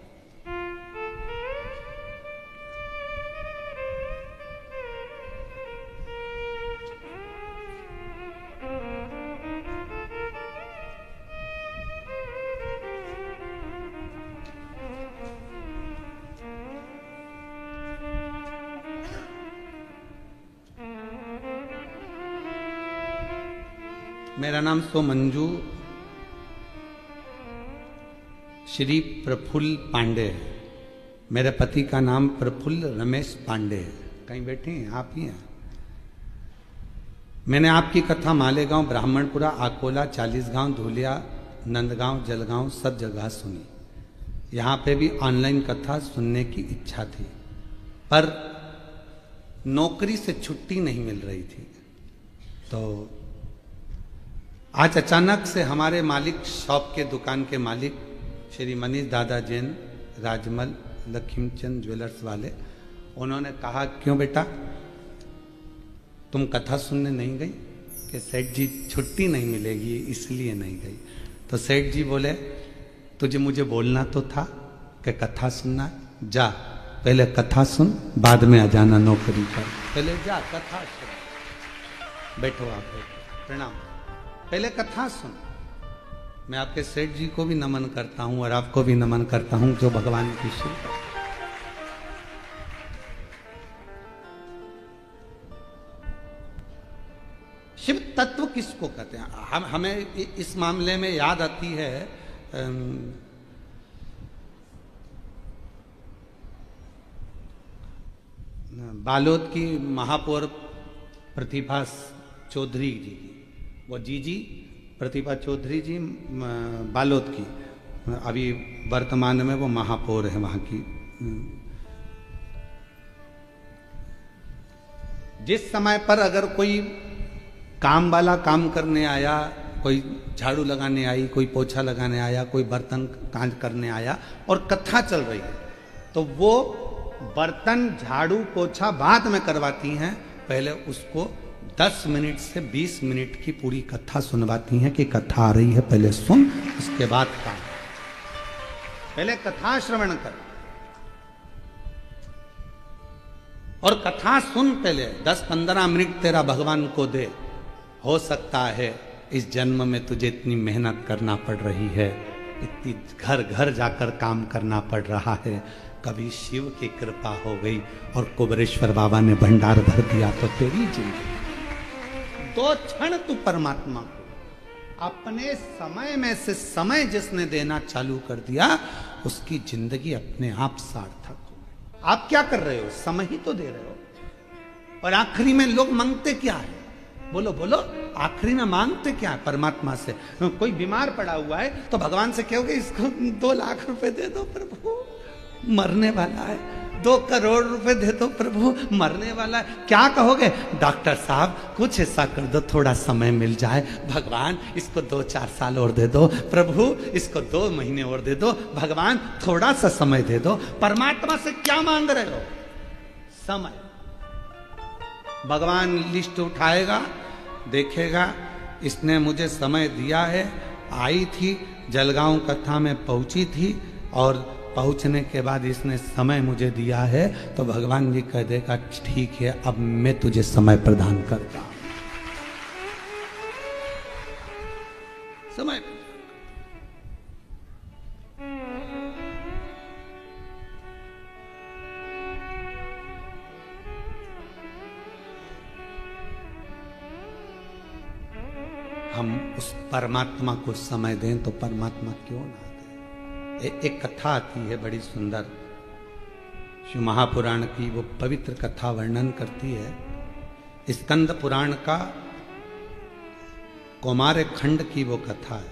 मेरा नाम सो मंजू श्री प्रफुल्ल पांडे है। मेरे पति का नाम प्रफुल्ल रमेश पांडे है। कहीं बैठे हैं आप ही हैं। मैंने आपकी कथा मालेगांव, ब्राह्मणपुरा, आकोला, 40 गांव, धुलिया, नंदगांव, जलगांव सब जगह सुनी। यहाँ पे भी ऑनलाइन कथा सुनने की इच्छा थी पर नौकरी से छुट्टी नहीं मिल रही थी। तो आज अचानक से हमारे मालिक, शॉप के दुकान के मालिक श्री मनीष दादा जैन, राजमल लक्ष्मीचंद ज्वेलर्स वाले, उन्होंने कहा क्यों बेटा तुम कथा सुनने नहीं गई? कि सेठ जी छुट्टी नहीं मिलेगी इसलिए नहीं गई। तो सेठ जी बोले तुझे मुझे बोलना तो था कि कथा सुनना, जा पहले कथा सुन बाद में आ जाना नौकरी पर। पहले जा कथा सुन। बैठो आप, प्रणाम। पहले कथा सुन। मैं आपके सेठ जी को भी नमन करता हूं और आपको भी नमन करता हूं जो भगवान की शिव। शिव तत्व किसको कहते हैं? हमें इस मामले में याद आती है बालोद की महापौर प्रतिभा चौधरी जी की, वो जीजी प्रतिभा चौधरी जी बालोद की, अभी वर्तमान में वो महापौर है वहाँ की। जिस समय पर अगर कोई काम वाला काम करने आया, कोई झाड़ू लगाने आई, कोई पोछा लगाने आया, कोई बर्तन कांच करने आया और कथा चल रही है तो वो बर्तन झाड़ू पोछा बाद में करवाती हैं, पहले उसको 10 मिनट से 20 मिनट की पूरी कथा सुनवाती हैं कि कथा आ रही है पहले सुन, उसके बाद काम। पहले कथा श्रवण कर और कथा सुन, पहले 10-15 मिनट तेरा भगवान को दे। हो सकता है इस जन्म में तुझे इतनी मेहनत करना पड़ रही है, इतनी घर घर जाकर काम करना पड़ रहा है, कभी शिव की कृपा हो गई और कुबेरेश्वर बाबा ने भंडार भर दिया तो तेरी जिंदगी 2 क्षण तू परमात्मा को अपने समय में से समय जिसने देना चालू कर दिया उसकी जिंदगी अपने आप सार्थक हो गई। आप क्या कर रहे हो? समय ही तो दे रहे हो। और आखिरी में लोग मांगते क्या है? बोलो बोलो, आखिरी में मांगते क्या है परमात्मा से? कोई बीमार पड़ा हुआ है तो भगवान से कहोगे इसको 2 लाख रुपए दे दो प्रभु, मरने वाला है। 2 करोड़ रुपए दे दो प्रभु, मरने वाला है। क्या कहोगे? डॉक्टर साहब कुछ ऐसा कर दो, थोड़ा समय मिल जाए। भगवान इसको 2-4 साल और दे दो प्रभु, इसको 2 महीने और दे दो भगवान, थोड़ा सा समय दे दो। परमात्मा से क्या मांग रहे हो? समय। भगवान लिस्ट उठाएगा, देखेगा इसने मुझे समय दिया है, आई थी जलगांव कथा में पहुंची थी और पहुंचने के बाद इसने समय मुझे दिया है, तो भगवान जी कह देगा ठीक है अब मैं तुझे समय प्रदान करता हूं। समय हम उस परमात्मा को समय दें तो परमात्मा क्यों ना दे। एक कथा आती है बड़ी सुंदर, शिव महापुराण की, वो पवित्र कथा वर्णन करती है। स्कंद पुराण का कौमार खंड की वो कथा है।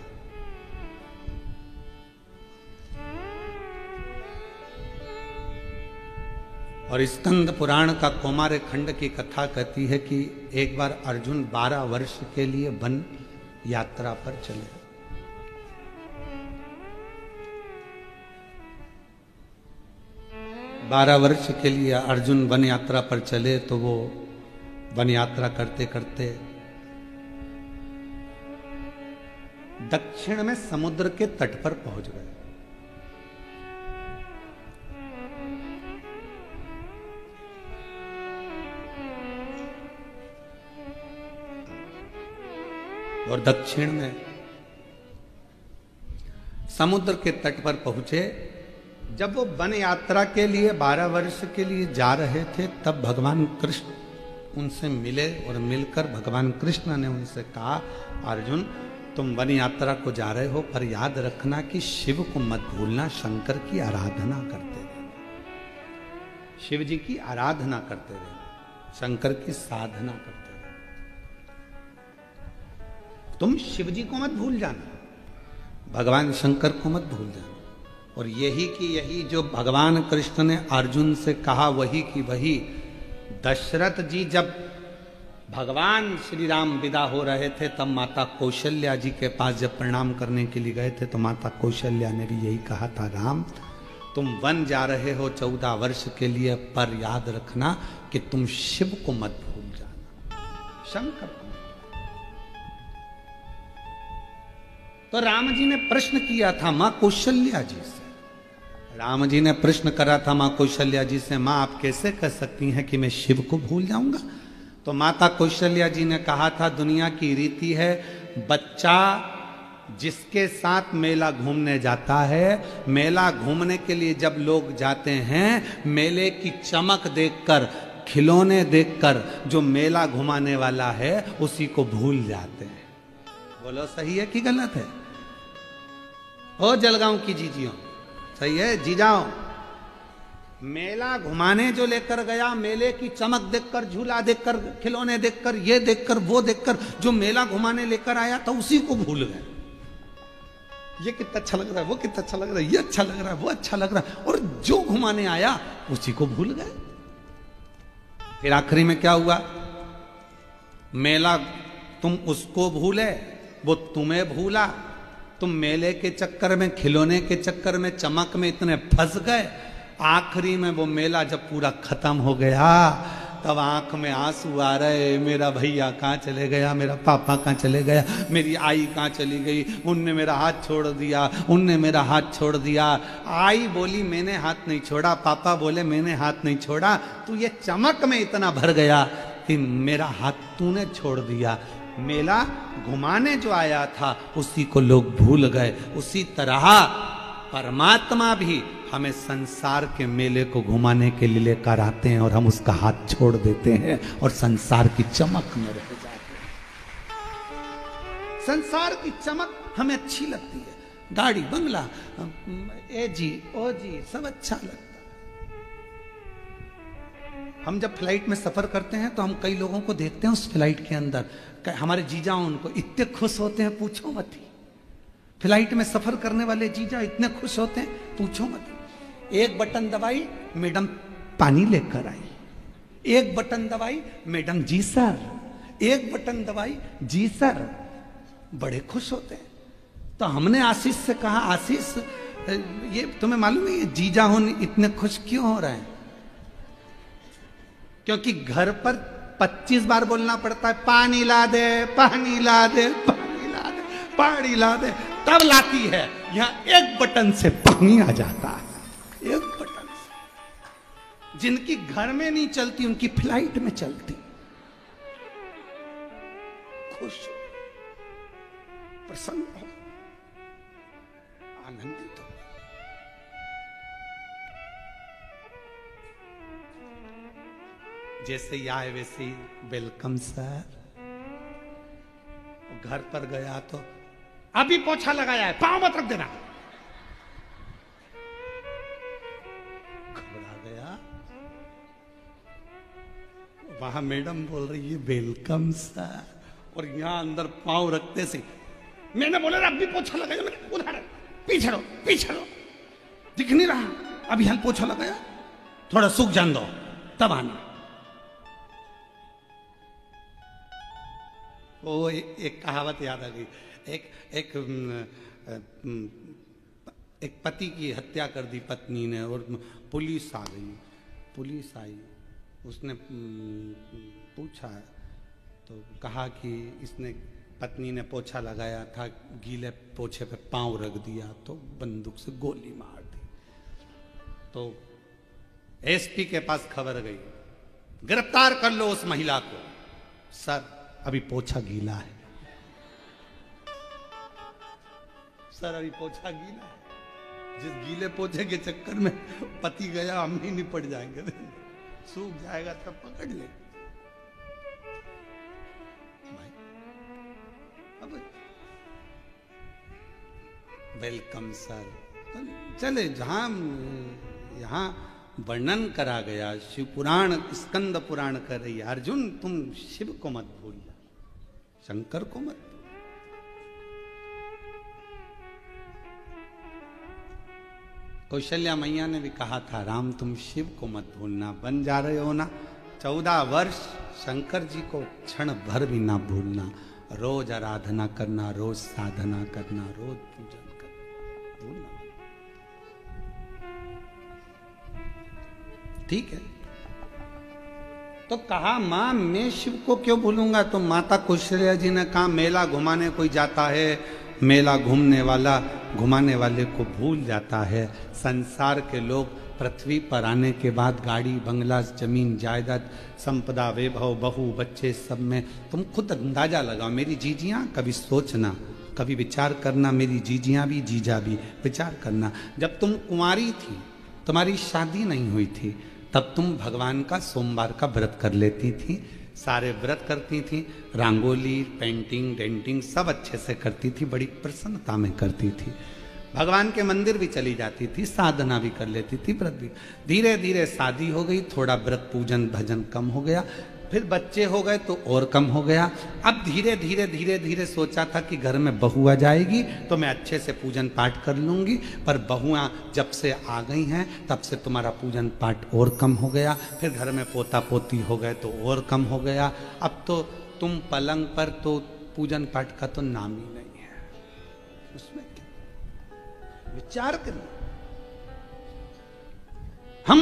और स्कंद पुराण का कौमार खंड की कथा कहती है कि एक बार अर्जुन 12 वर्ष के लिए वन यात्रा पर चले। 12 वर्ष के लिए अर्जुन वन यात्रा पर चले, तो वो वन यात्रा करते करते दक्षिण में समुद्र के तट पर पहुंच गए। और दक्षिण में समुद्र के तट पर पहुंचे। जब वो वन यात्रा के लिए 12 वर्ष के लिए जा रहे थे, तब भगवान कृष्ण उनसे मिले और मिलकर भगवान कृष्ण ने उनसे कहा, अर्जुन तुम वन यात्रा को जा रहे हो, पर याद रखना कि शिव को मत भूलना, शंकर की आराधना करते रहना, शिव जी की आराधना करते रहना, शंकर की साधना करते रहना। तुम शिव जी को मत भूल जाना, भगवान शंकर को मत भूल जाना। और यही की यही जो भगवान कृष्ण ने अर्जुन से कहा, वही की वही दशरथ जी जब भगवान श्री राम विदा हो रहे थे, तब माता कौशल्या जी के पास जब प्रणाम करने के लिए गए थे, तो माता कौशल्या ने भी यही कहा था, राम तुम वन जा रहे हो 14 वर्ष के लिए, पर याद रखना कि तुम शिव को मत भूल जाना, शंकर को। तो राम जी ने प्रश्न किया था मां कौशल्या जी से, राम जी ने प्रश्न करा था मां कौशल्या जी से, मां आप कैसे कह सकती हैं कि मैं शिव को भूल जाऊंगा? तो माता कौशल्या जी ने कहा था, दुनिया की रीति है, बच्चा जिसके साथ मेला घूमने जाता है, मेला घूमने के लिए जब लोग जाते हैं, मेले की चमक देखकर, खिलौने देखकर जो मेला घुमाने वाला है उसी को भूल जाते हैं। बोलो सही है कि गलत है? ओ जलगांव की जीजियों, सही है जीजाओ? मेला घुमाने जो लेकर गया, मेले की चमक देखकर, झूला देखकर, खिलौने देखकर, ये देखकर, वो देखकर, जो मेला घुमाने लेकर आया था उसी को भूल गए। ये कितना अच्छा लग रहा है, वो कितना अच्छा लग रहा है, ये अच्छा लग रहा है, वो अच्छा लग रहा है, और जो घुमाने आया उसी को भूल गए। फिर आखिरी में क्या हुआ? मेला तुम उसको भूले, वो तुम्हें भूला। तुम मेले के चक्कर में, खिलौने के चक्कर में, चमक में इतने फंस गए, आखिरी में वो मेला जब पूरा खत्म हो गया, तब आंख में आंसू आ रहे, मेरा भैया कहाँ चले गया, मेरा पापा कहाँ चले गया, मेरी आई कहाँ चली गई, उनने मेरा हाथ छोड़ दिया, उनने मेरा हाथ छोड़ दिया। आई बोली मैंने हाथ नहीं छोड़ा, पापा बोले मैंने हाथ नहीं छोड़ा, तू ये चमक में इतना भर गया कि मेरा हाथ तूने छोड़ दिया। मेला घुमाने जो आया था उसी को लोग भूल गए। उसी तरह परमात्मा भी हमें संसार के मेले को घुमाने के लिए लेकर आते हैं और हम उसका हाथ छोड़ देते हैं और संसार की चमक में रह जाते हैं। संसार की चमक हमें अच्छी लगती है, गाड़ी बंगला, ए जी ओ जी, सब अच्छा लगता है। हम जब फ्लाइट में सफर करते हैं तो हम कई लोगों को देखते हैं उस फ्लाइट के अंदर, हमारे जीजा उनको इतने खुश होते हैं पूछो मत ही। फ्लाइट में सफर करने वाले जीजा इतने खुश होते हैं पूछो मत ही। एक बटन दबाई, मैडम पानी लेकर आई, एक बटन दबाई, मैडम जी सर, एक बटन दबाई, जी सर, बड़े खुश होते हैं। तो हमने आशीष से कहा, आशीष ये तुम्हें मालूम है ये जीजा होने इतने खुश क्यों हो रहे हैं? क्योंकि घर पर 25 बार बोलना पड़ता है, पानी ला दे, पानी ला दे, पानी ला दे, पानी ला दे, तब लाती है। यहां एक बटन से पानी आ जाता है, एक बटन से। जिनकी घर में नहीं चलती उनकी फ्लाइट में चलती। खुश हो, प्रसन्न हो, आनंदित हो। जैसे ही आए वैसे ही वेलकम सर। घर पर गया तो अभी पोछा लगाया है, पांव मत रख देना। घबरा गया। वहां मैडम बोल रही है वेलकम सर, और यहां अंदर पांव रखते से मैंने बोला अभी पोछा लगाया, मैंने उधर पीछे रहो, पीछे रहो, दिख नहीं रहा, अभी हाल पोछा लगाया, थोड़ा सूख जान दो तब आना। वो एक कहावत याद आ गई। एक पति की हत्या कर दी पत्नी ने, और पुलिस आ गई। पुलिस आई, उसने पूछा तो कहा कि इसने, पत्नी ने पोछा लगाया था, गीले पोछे पे पांव रख दिया तो बंदूक से गोली मार दी। तो एसपी के पास खबर गई, गिरफ्तार कर लो उस महिला को। सर अभी पोछा गीला है, सर अभी पोछा गीला है। जिस गीले पोछे के चक्कर में पति गया, हम ही निपट जाएंगे। सूख जाएगा तब पकड़ ले भाई। अब वेलकम सर, तो चले जहां यहां वर्णन करा गया, शिव पुराण, स्कंद पुराण कर रही है, अर्जुन तुम शिव को मत भूलना, शंकर को मत। कौशल्या मैया ने भी कहा था, राम तुम शिव को मत भूलना, बन जा रहे हो ना 14 वर्ष, शंकर जी को क्षण भर भी ना भूलना, रोज आराधना करना, रोज साधना करना, रोज पूजन करना, भूलना। ठीक है। तो कहा मां मैं शिव को क्यों भूलूंगा? तो माता कौशल्या जी ने कहा मेला घुमाने कोई जाता है, मेला घूमने वाला घुमाने वाले को भूल जाता है। संसार के लोग पृथ्वी पर आने के बाद गाड़ी बंगला जमीन जायदाद संपदा वैभव बहू बच्चे सब में, तुम खुद अंदाजा लगाओ। मेरी जीजियां कभी सोचना, कभी विचार करना, मेरी जीजियां भी जीजा भी विचार करना। जब तुम कुंवारी थी, तुम्हारी शादी नहीं हुई थी, तब तुम भगवान का सोमवार का व्रत कर लेती थी, सारे व्रत करती थी, रंगोली पेंटिंग डेंटिंग सब अच्छे से करती थी, बड़ी प्रसन्नता में करती थी, भगवान के मंदिर भी चली जाती थी, साधना भी कर लेती थी, व्रत भी। धीरे धीरे शादी हो गई, थोड़ा व्रत पूजन भजन कम हो गया, फिर बच्चे हो गए तो और कम हो गया। अब धीरे धीरे धीरे धीरे सोचा था कि घर में बहू आ जाएगी तो मैं अच्छे से पूजन पाठ कर लूंगी, पर बहुआं जब से आ गई हैं तब से तुम्हारा पूजन पाठ और कम हो गया। फिर घर में पोता पोती हो गए तो और कम हो गया। अब तो तुम पलंग पर तो पूजन पाठ का तो नाम ही नहीं है। उसमें क्या विचार करिए। हम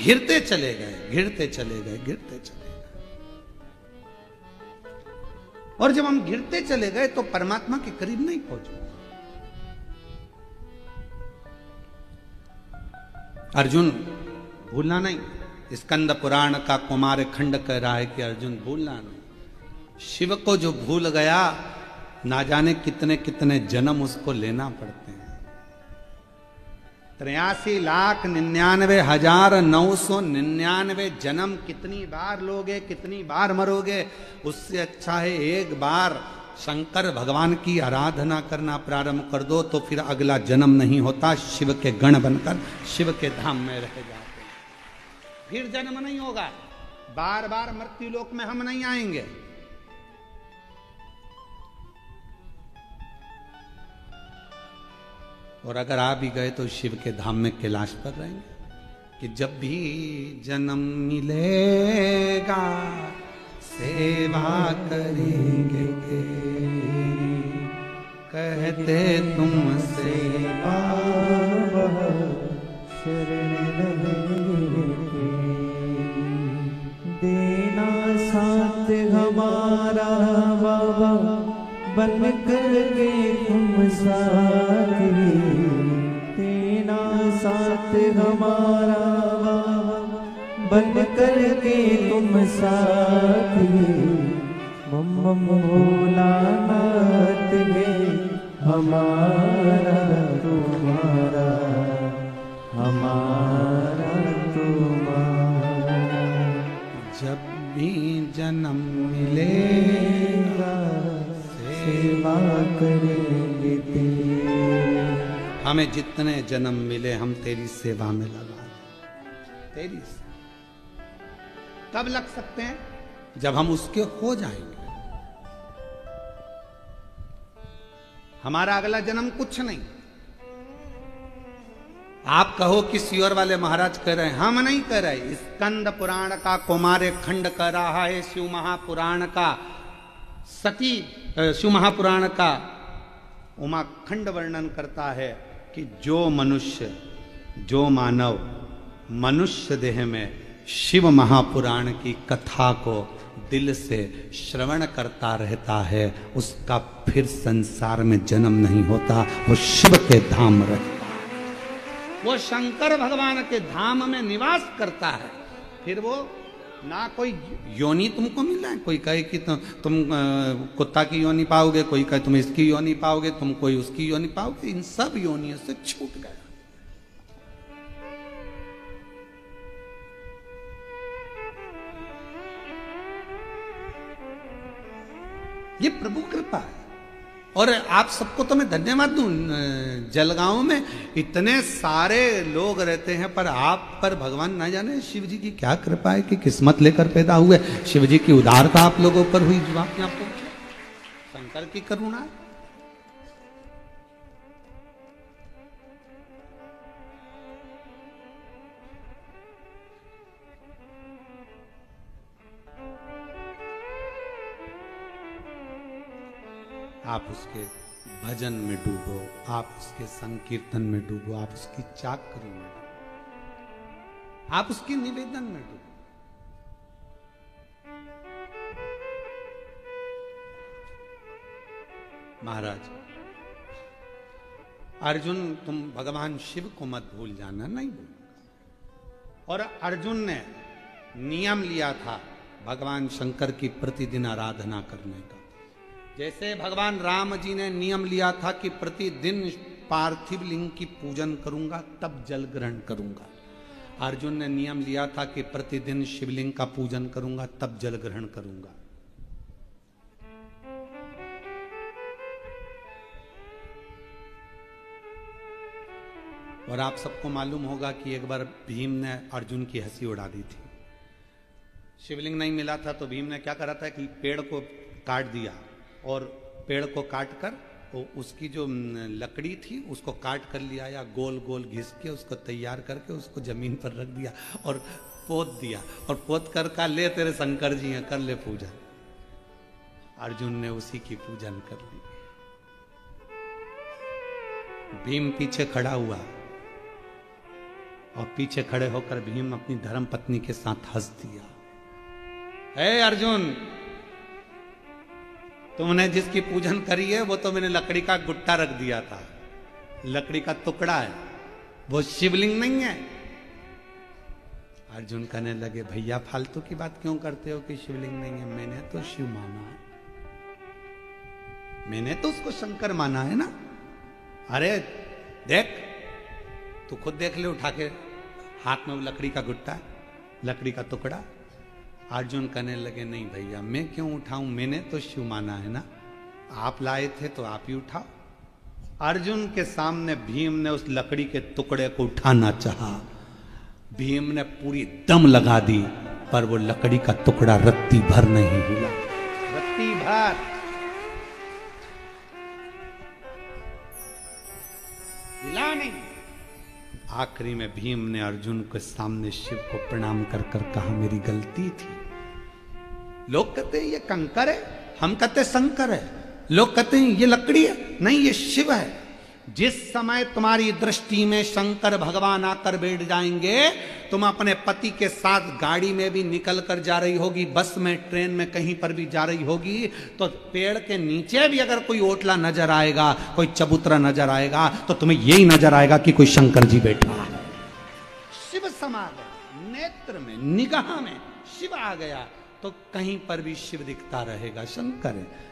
घिरते चले गए, घिरते चले गए, घिरते चले गए, और जब हम गिरते चले गए तो परमात्मा के करीब नहीं पहुंचे। अर्जुन भूलना नहीं। स्कंद पुराण का कुमार खंड कह रहा है कि अर्जुन भूलना नहीं। शिव को जो भूल गया, ना जाने कितने कितने जन्म उसको लेना पड़ते हैं। 83,99,999 जन्म कितनी बार लोगे, कितनी बार मरोगे? उससे अच्छा है एक बार शंकर भगवान की आराधना करना प्रारंभ कर दो, तो फिर अगला जन्म नहीं होता, शिव के गण बनकर शिव के धाम में रह जाते, फिर जन्म नहीं होगा। बार बार मृत्यु लोक में हम नहीं आएंगे। और अगर आ भी गए तो शिव के धाम में कैलाश पर रहेंगे। कि जब भी जन्म मिलेगा सेवा करेंगे, कहते तुम सेवा शरण रहेंगे, देना सा हमारा बाबा बन कर के तुम साथी, तेरा साथ हमारा बाबा बन कर के तुम साथी, मम भोलानाथ है हमारा तुम्हारा, हमारा तुम्हारा। जब भी जन्म मिलेगा सेवा करेंगे तेरी। हमें जितने जन्म मिले हम तेरी सेवा में लगा तेरी। कब लग सकते हैं? जब हम उसके हो जाएंगे। हमारा अगला जन्म कुछ नहीं। आप कहो कि सियोर वाले महाराज कह रहे हैं, हम नहीं कह रहे। स्कंद पुराण का कुमार खंड कह रहा है, शिव महापुराण का सती, शिव महापुराण का उमा खंड वर्णन करता है कि जो मनुष्य, जो मानव मनुष्य देह में शिव महापुराण की कथा को दिल से श्रवण करता रहता है, उसका फिर संसार में जन्म नहीं होता, वो शिव के धाम रहता है, वो शंकर भगवान के धाम में निवास करता है। फिर वो ना कोई योनि तुमको मिला है, कोई कहे कि तुम कुत्ता की योनि पाओगे, कोई कहे तुम इसकी योनि पाओगे, तुम कोई उसकी योनि पाओगे। इन सब योनियों से छूट गया। ये प्रभु कृपा है। और आप सबको तो मैं धन्यवाद दूं, जलगांव में इतने सारे लोग रहते हैं, पर आप पर भगवान ना जाने शिव जी की क्या कृपा है कि किस्मत लेकर पैदा हुए। शिव जी की उदारता आप लोगों पर हुई जो आप यहाँ पहुंचे, शंकर की करुणा। आप उसके भजन में डूबो, आप उसके संकीर्तन में डूबो, आप उसकी चाकरी में डूबो, आप उसके निवेदन में डूबो। महाराज अर्जुन, तुम भगवान शिव को मत भूल जाना, नहीं भूल। और अर्जुन ने नियम लिया था भगवान शंकर की प्रतिदिन आराधना करने का। जैसे भगवान राम जी ने नियम लिया था कि प्रतिदिन पार्थिव लिंग की पूजन करूंगा तब जल ग्रहण करूंगा, अर्जुन ने नियम लिया था कि प्रतिदिन शिवलिंग का पूजन करूंगा तब जल ग्रहण करूंगा। और आप सबको मालूम होगा कि एक बार भीम ने अर्जुन की हंसी उड़ा दी थी। शिवलिंग नहीं मिला था तो भीम ने क्या करा था कि पेड़ को काट दिया, और पेड़ को काट कर वो उसकी जो लकड़ी थी उसको काट कर लिया, या गोल गोल घिस के उसको तैयार करके उसको जमीन पर रख दिया और पोत दिया, और पोत कर का ले तेरे शंकर जी हैं, कर ले पूजन। अर्जुन ने उसी की पूजन कर ली। भीम पीछे खड़ा हुआ और पीछे खड़े होकर भीम अपनी धर्म पत्नी के साथ हंस दिया। हे अर्जुन, तुमने जिसकी पूजन करी है वो तो मैंने लकड़ी का गुट्टा रख दिया था, लकड़ी का टुकड़ा है, वो शिवलिंग नहीं है। अर्जुन कहने लगे, भैया फालतू की बात क्यों करते हो कि शिवलिंग नहीं है? मैंने तो शिव माना है, मैंने तो उसको शंकर माना है ना। अरे देख, तू खुद देख ले, उठा के हाथ में वो लकड़ी का गुट्टा, लकड़ी का टुकड़ा। अर्जुन कहने लगे, नहीं भैया मैं क्यों उठाऊं, मैंने तो शिव माना है ना, आप लाए थे तो आप ही उठाओ। अर्जुन के सामने भीम ने उस लकड़ी के टुकड़े को उठाना चाहा, भीम ने पूरी दम लगा दी, पर वो लकड़ी का टुकड़ा रत्ती भर नहीं हिला, रत्ती भर। हिला नहीं। आखिरी में भीम ने अर्जुन के सामने शिव को प्रणाम कर कर कहा, मेरी गलती थी। लोग कहते हैं ये कंकर है, हम कहते हैं शंकर है। लोग कहते हैं ये लकड़ी है, नहीं ये शिव है। जिस समय तुम्हारी दृष्टि में शंकर भगवान आकर बैठ जाएंगे, तुम अपने पति के साथ गाड़ी में भी निकल कर जा रही होगी, बस में, ट्रेन में, कहीं पर भी जा रही होगी, तो पेड़ के नीचे भी अगर कोई ओटला नजर आएगा, कोई चबूतरा नजर आएगा, तो तुम्हें यही नजर आएगा कि कोई शंकर जी बैठा है। शिव समा गया, नेत्र में, निगाह में शिव आ गया, तो कहीं पर भी शिव दिखता रहेगा, शंकर है।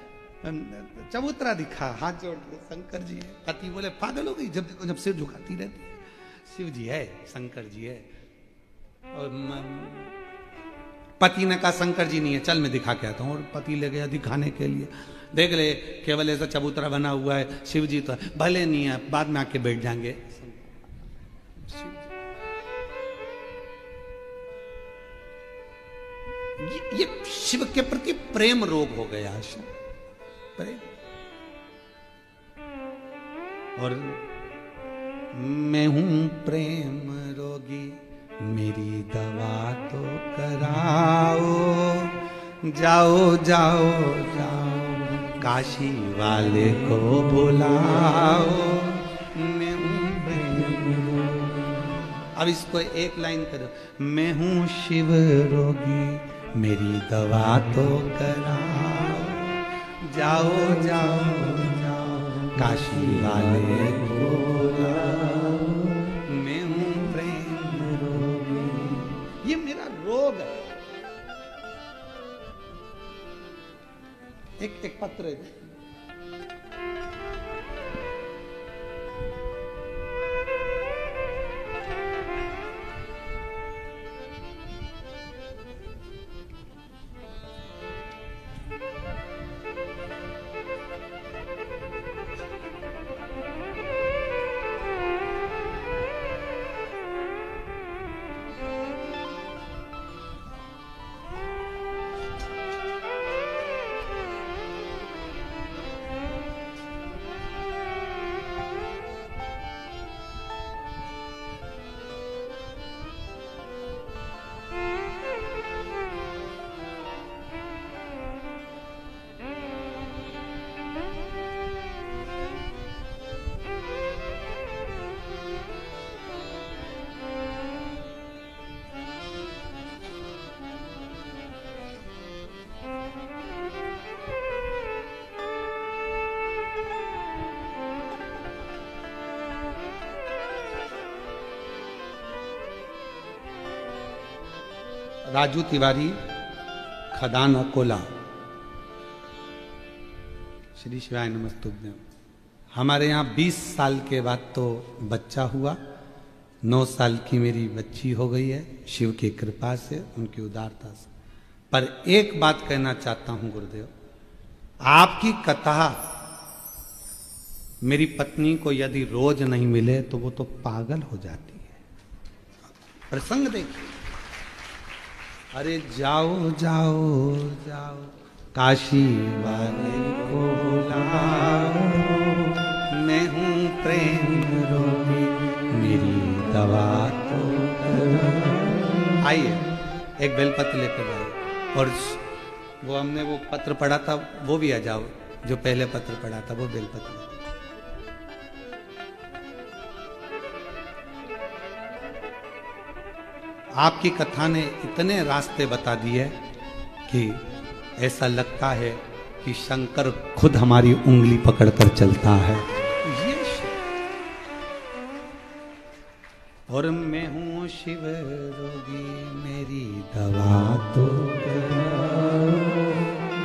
चबूतरा दिखा, हाथ जोड़ के, शंकर जी है। पति बोले पागल हो गई, जब देखो जब सिर झुकाती रहती है। शिव जी है, शंकर जी है। और पति ने कहा शंकर जी नहीं है, चल मैं दिखा के आता हूँ। और पति ले गया दिखाने के लिए। देख ले, केवल ऐसा चबूतरा बना हुआ है, शिव जी तो भले नहीं है, बाद में आके बैठ जाएंगे। ये शिव के प्रति प्रेम रोग हो गया, प्रेम। और मैं हूं प्रेम रोगी, मेरी दवा तो कराओ, जाओ जाओ जाओ काशी वाले को बुलाओ, मैं हूं प्रेम। अब इसको एक लाइन करो, मैं हूं शिव रोगी, मेरी दवा तो कराओ, जाओ जाओ जाओ काशी वाले को बुलाओ, मैं हूं प्रेम रोगी। ये मेरा रोग है। एक पत्र है। राजू तिवारी, खदान अकोला। श्री शिवाय नमस्तुभ्यं। हमारे यहाँ 20 साल के बाद तो बच्चा हुआ, 9 साल की मेरी बच्ची हो गई है, शिव की कृपा से, उनकी उदारता से। पर एक बात कहना चाहता हूं गुरुदेव, आपकी कथा मेरी पत्नी को यदि रोज नहीं मिले तो वो तो पागल हो जाती है। प्रसंग देखिए, अरे जाओ जाओ जाओ काशी वाले को बुलाओ, मैं हूँ प्रेम रोगी, मेरी दवा तो कराओ। आइए एक बेलपत्र लेकर आइए। और वो हमने वो पत्र पढ़ा था, वो भी आ जाओ, जो पहले पत्र पढ़ा था वो बेलपत्र। आपकी कथा ने इतने रास्ते बता दिए कि ऐसा लगता है कि शंकर खुद हमारी उंगली पकड़कर चलता है। ये और मैं हूं शिव रोगी, मेरी दवा तो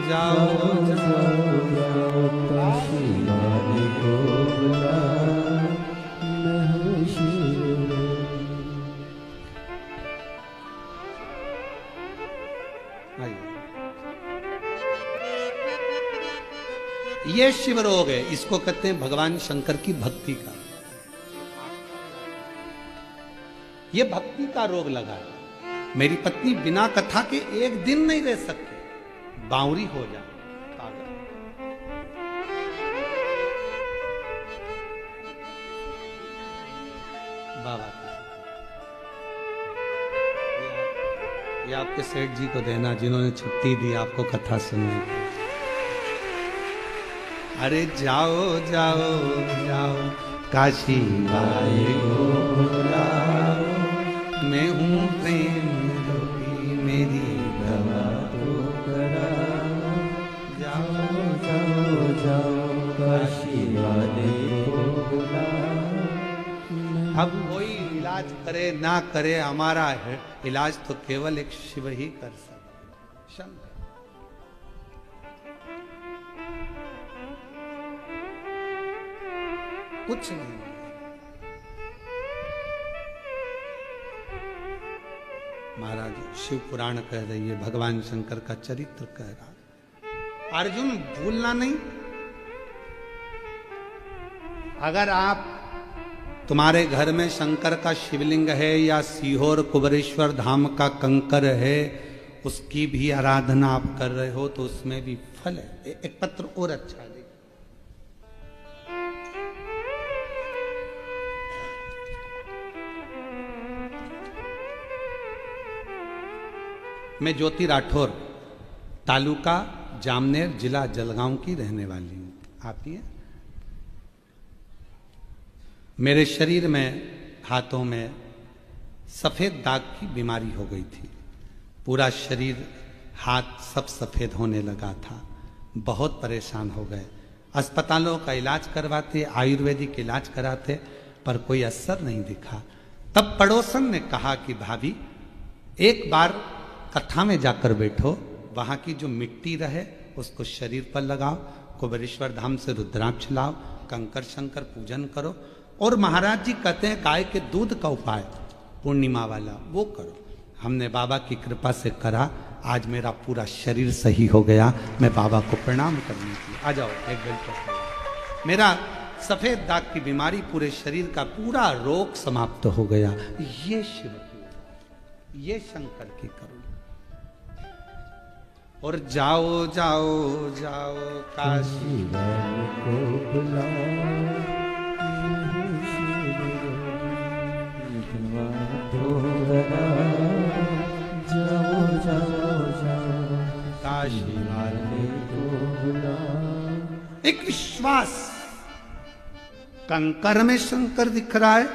जाओ जाओ जाओ काशी वाले को बुलाओ, मैं हूं शिव रोगी। ये शिव रोग है, इसको कहते हैं भगवान शंकर की भक्ति का। ये भक्ति का रोग लगा है। मेरी पत्नी बिना कथा के एक दिन नहीं रह सकती, बावरी हो जाए, पागल। बाबा ये आपके सेठ जी को देना, जिन्होंने छुट्टी दी आपको कथा सुनने की। अरे जाओ जाओ जाओ काशी वाले को बुलाओ, मैं हूँ प्रेम रोगी मेरी दवा तो कराओ। जाओ जाओ जाओ काशी वाले को बुलाओ। अब कोई इलाज करे ना करे, हमारा है इलाज तो केवल एक शिव ही कर सकते। शंकर कुछ नहीं। महाराज शिव पुराण कह रही है, भगवान शंकर का चरित्र कह रहा। अर्जुन भूलना नहीं, अगर आप तुम्हारे घर में शंकर का शिवलिंग है या सीहोर कुबरेश्वर धाम का कंकर है, उसकी भी आराधना आप कर रहे हो तो उसमें भी फल है। एक पत्र और अच्छा है, मैं ज्योति राठौर, तालुका जामनेर, जिला जलगांव की रहने वाली हूं। आप ही हैं? मेरे शरीर में हाथों में सफेद दाग की बीमारी हो गई थी। पूरा शरीर हाथ सब सफेद होने लगा था। बहुत परेशान हो गए। अस्पतालों का इलाज करवाते, आयुर्वेदिक इलाज कराते, पर कोई असर नहीं दिखा। तब पड़ोसन ने कहा कि भाभी एक बार कथा में जाकर बैठो, वहां की जो मिट्टी रहे उसको शरीर पर लगाओ, कुबेरेश्वर धाम से रुद्राक्ष लाओ, कंकर शंकर पूजन करो, और महाराज जी कहते हैं गाय के दूध का उपाय पूर्णिमा वाला वो करो। हमने बाबा की कृपा से करा, आज मेरा पूरा शरीर सही हो गया। मैं बाबा को प्रणाम करने के लिए आ जाओ एक बेल। मेरा सफेद दाग की बीमारी, पूरे शरीर का पूरा रोग समाप्त हो गया। ये शिव की, ये शंकर की करुणा। और जाओ जाओ जाओ काशी वाले को बुलाओ, जाओ जाओ जाओ काशी वाले को बुलाओ। एक विश्वास, कंकर में शंकर दिख रहा है,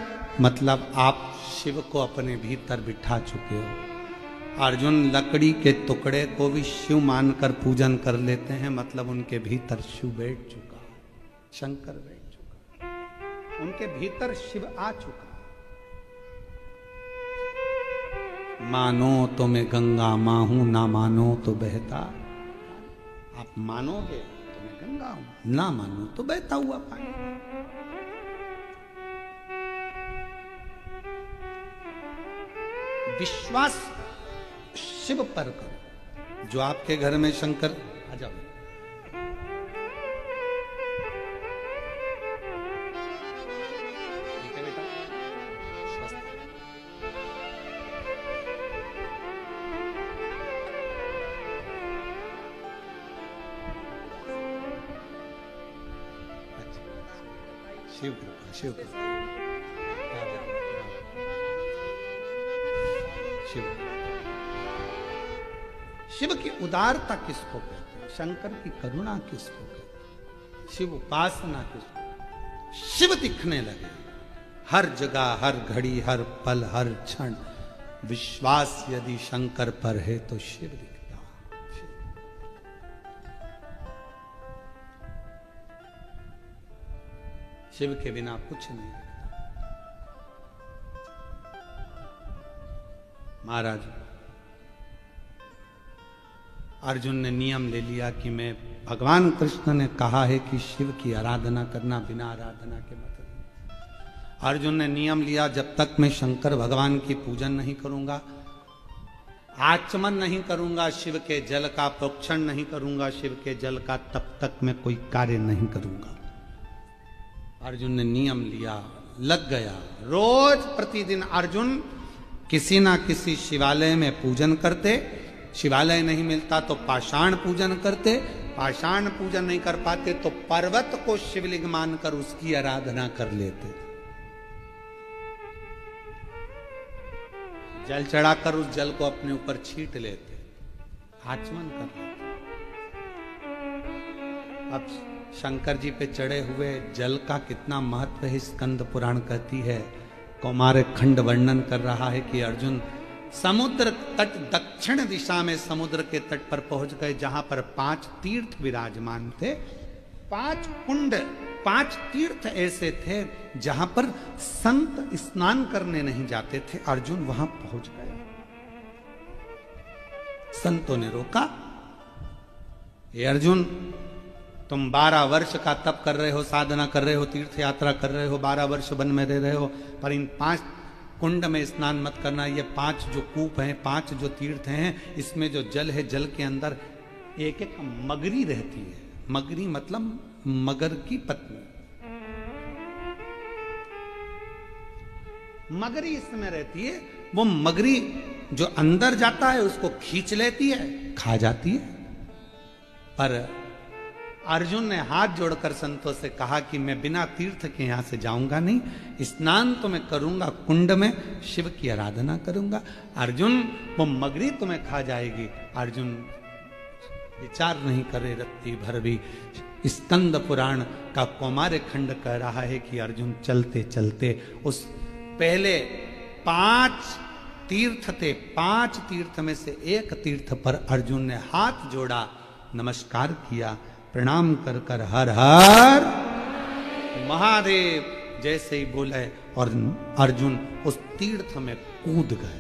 मतलब आप शिव को अपने भीतर बिठा चुके हो। अर्जुन लकड़ी के टुकड़े को भी शिव मानकर पूजन कर लेते हैं, मतलब उनके भीतर शिव बैठ चुका है, शंकर बैठ चुका है, उनके भीतर शिव आ चुका है। मानो तो मैं गंगा मां हूं, ना मानो तो बहता। आप मानोगे तो मैं गंगा हूं, ना मानो तो बहता हुआ पानी। विश्वास शिव पर करो। जो आपके घर में शंकर, आ जाओ ठीक है बेटा, स्वस्थ। शिव कृपा, शिव कृपा, शिव। शिव की उदारता किसको कहते हैं? शंकर की करुणा किसको कहते हैं? शिव उपासना किसको? शिव दिखने लगे हर जगह, हर घड़ी, हर पल, हर क्षण। विश्वास यदि शंकर पर है तो शिव दिखता। शिव के बिना कुछ नहीं दिखता। महाराज अर्जुन ने नियम ले लिया कि मैं, भगवान कृष्ण ने कहा है कि शिव की आराधना करना बिना आराधना के मतलब। अर्जुन ने नियम लिया, जब तक मैं शंकर भगवान की पूजन नहीं करूंगा, आचमन नहीं करूंगा, शिव के जल का प्रोक्षण नहीं करूंगा, शिव के जल का, तब तक मैं कोई कार्य नहीं करूंगा। अर्जुन ने नियम लिया, लग गया। रोज प्रतिदिन अर्जुन किसी ना किसी शिवालय में पूजन करते। शिवालय नहीं मिलता तो पाषाण पूजन करते। पाषाण पूजन नहीं कर पाते तो पर्वत को शिवलिंग मानकर उसकी आराधना कर लेते। जल चढ़ाकर उस जल को अपने ऊपर छीट लेते, आचमन कर लेते। अब शंकर जी पे चढ़े हुए जल का कितना महत्व है स्कंद पुराण कहती है। कौमार खंड वर्णन कर रहा है कि अर्जुन समुद्र तट दक्षिण दिशा में समुद्र के तट पर पहुंच गए, जहां पर 5 तीर्थ विराजमान थे। 5 कुंड, 5 तीर्थ ऐसे थे जहां पर संत स्नान करने नहीं जाते थे। अर्जुन वहां पहुंच गए। संतों ने रोका, ये अर्जुन तुम 12 वर्ष का तप कर रहे हो, साधना कर रहे हो, तीर्थ यात्रा कर रहे हो, 12 वर्ष वन में रह रहे हो, पर इन 5 कुंड में स्नान मत करना। ये 5 जो कूप हैं, 5 जो तीर्थ हैं, इसमें जो जल है, जल के अंदर एक एक मगरी रहती है। मगरी मतलब मगर की पत्नी। मगरी इसमें रहती है। वो मगरी जो अंदर जाता है उसको खींच लेती है, खा जाती है। पर अर्जुन ने हाथ जोड़कर संतों से कहा कि मैं बिना तीर्थ के यहां से जाऊंगा नहीं, स्नान तो मैं करूंगा, कुंड में शिव की आराधना करूंगा। अर्जुन वो मगरी तुम्हें खा जाएगी। अर्जुन विचार नहीं करे रत्ती भर भी। स्कंद पुराण का कौमार खंड कह रहा है कि अर्जुन चलते चलते उस पहले 5 तीर्थ थे, 5 तीर्थ में से एक तीर्थ पर अर्जुन ने हाथ जोड़ा, नमस्कार किया, प्रणाम कर कर हर हर महादेव जैसे ही बोले और अर्जुन उस तीर्थ में कूद गए।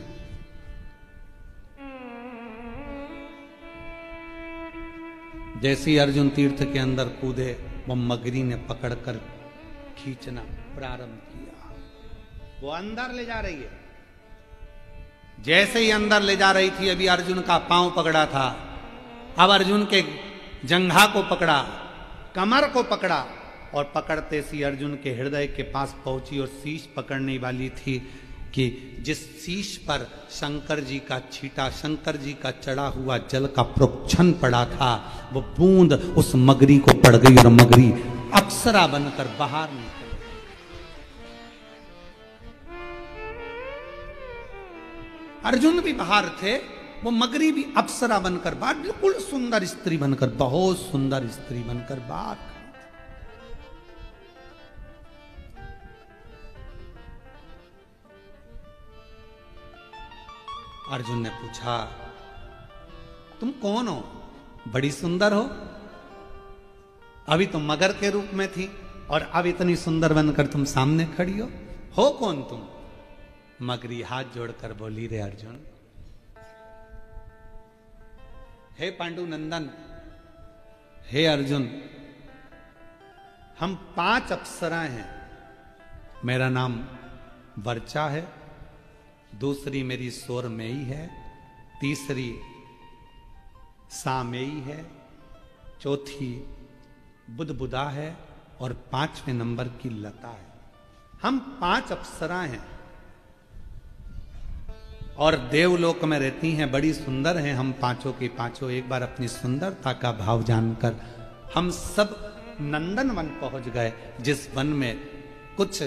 जैसे ही अर्जुन तीर्थ के अंदर कूदे, वो मगरी ने पकड़कर खींचना प्रारंभ किया। वो अंदर ले जा रही है। जैसे ही अंदर ले जा रही थी, अभी अर्जुन का पांव पकड़ा था, अब अर्जुन के जंघा को पकड़ा, कमर को पकड़ा, और पकड़ते सी अर्जुन के हृदय के पास पहुंची और शीश पकड़ने वाली थी कि जिस शीश पर शंकर जी का छीटा, शंकर जी का चढ़ा हुआ जल का प्रोक्षण पड़ा था, वो बूंद उस मगरी को पड़ गई और मगरी अप्सरा बनकर बाहर निकल। अर्जुन भी बाहर थे, वो मगरी भी अप्सरा बनकर बाहर, बिल्कुल सुंदर स्त्री बनकर, बहुत सुंदर स्त्री बनकर बाहर। अर्जुन ने पूछा, तुम कौन हो? बड़ी सुंदर हो। अभी तुम मगर के रूप में थी और अब इतनी सुंदर बनकर तुम सामने खड़ी हो कौन तुम? मगरी हाथ जोड़कर बोली, रे अर्जुन, हे पांडु नंदन, हे अर्जुन, हम 5 अप्सराएं हैं। मेरा नाम वर्चा है, दूसरी मेरी सोरमेयी है, तीसरी सामेयी है, चौथी बुदबुदा है और 5वें नंबर की लता है। हम 5 अप्सराएं हैं और देवलोक में रहती हैं, बड़ी सुंदर हैं हम पांचों की पांचों। एक बार अपनी सुंदरता का भाव जानकर हम सब नंदन वन पहुंच गए, जिस वन में कुछ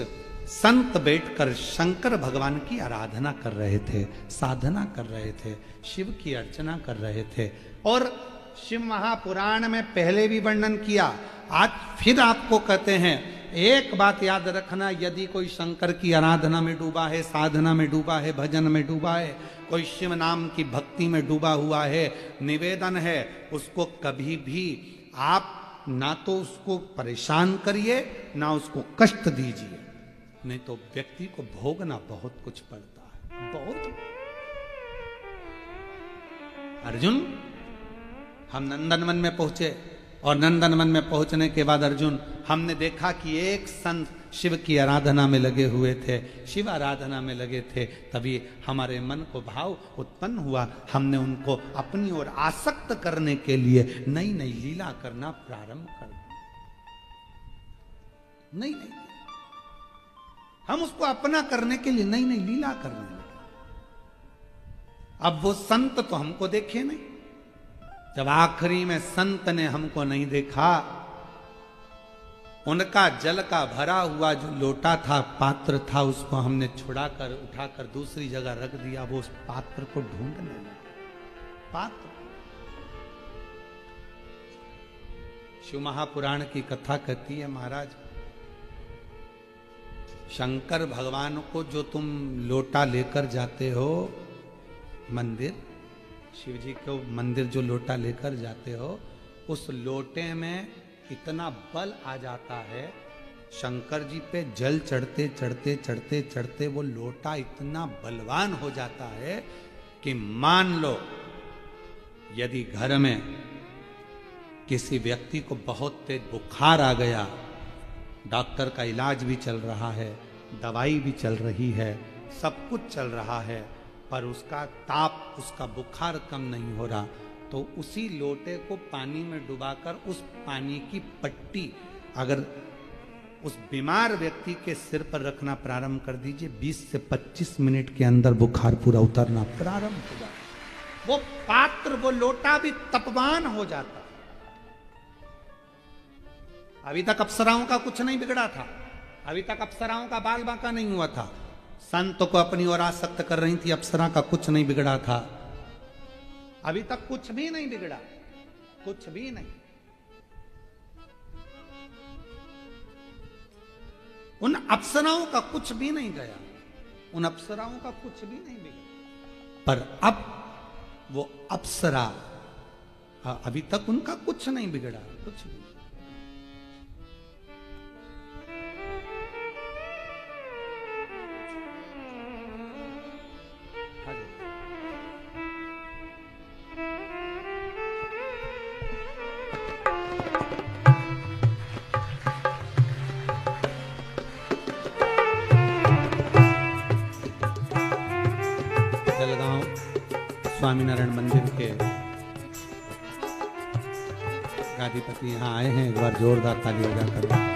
संत बैठकर शंकर भगवान की आराधना कर रहे थे, साधना कर रहे थे, शिव की अर्चना कर रहे थे। और शिव महापुराण में पहले भी वर्णन किया, आज फिर आपको कहते हैं, एक बात याद रखना, यदि कोई शंकर की आराधना में डूबा है, साधना में डूबा है, भजन में डूबा है, कोई शिव नाम की भक्ति में डूबा हुआ है, निवेदन है, उसको कभी भी आप ना तो उसको परेशान करिए ना उसको कष्ट दीजिए, नहीं तो व्यक्ति को भोगना बहुत कुछ पड़ता है, बहुत। अर्जुन, हम नंदनवन में पहुंचे और नंदनवन में पहुंचने के बाद अर्जुन, हमने देखा कि एक संत शिव की आराधना में लगे हुए थे, शिव आराधना में लगे थे। तभी हमारे मन को भाव उत्पन्न हुआ, हमने उनको अपनी ओर आसक्त करने के लिए नई नई लीला करना प्रारंभ कर दिया। नई नई हम उसको अपना करने के लिए नई नई लीला करने लगे। अब वो संत तो हमको देखे नहीं, जब आखिरी में संत ने हमको नहीं देखा, उनका जल का भरा हुआ जो लोटा था, पात्र था, उसको हमने छुड़ाकर उठाकर दूसरी जगह रख दिया। वो उस पात्र को ढूंढने लगे। पात्र शिव महापुराण की कथा कहती है महाराज, शंकर भगवान को जो तुम लोटा लेकर जाते हो मंदिर, शिव जी को मंदिर जो लोटा लेकर जाते हो, उस लोटे में इतना बल आ जाता है, शंकर जी पे जल चढ़ते चढ़ते चढ़ते चढ़ते वो लोटा इतना बलवान हो जाता है कि मान लो यदि घर में किसी व्यक्ति को बहुत तेज बुखार आ गया, डॉक्टर का इलाज भी चल रहा है, दवाई भी चल रही है, सब कुछ चल रहा है, पर उसका ताप, उसका बुखार कम नहीं हो रहा, तो उसी लोटे को पानी में डुबाकर उस पानी की पट्टी अगर उस बीमार व्यक्ति के सिर पर रखना प्रारंभ कर दीजिए, 20 से 25 मिनट के अंदर बुखार पूरा उतरना प्रारंभ हो जाता, वो पात्र, वो लोटा भी तपवान हो जाता। अभी तक अप्सराओं का कुछ नहीं बिगड़ा था, अभी तक अप्सराओं का बाल बांका नहीं हुआ था, संत को अपनी ओर आसक्त कर रही थी, अप्सरा का कुछ नहीं बिगड़ा था, अभी तक कुछ भी नहीं बिगड़ा, कुछ भी नहीं। उन अप्सराओं का कुछ भी नहीं गया, उन अप्सराओं का कुछ भी नहीं बिगड़ा, पर अब वो अप्सरा, अभी तक उनका कुछ नहीं बिगड़ा, कुछ भी। स्वामीनारायण मंदिर के गादीपति यहाँ आए हैं, एक बार जोरदार ताली बजाकर।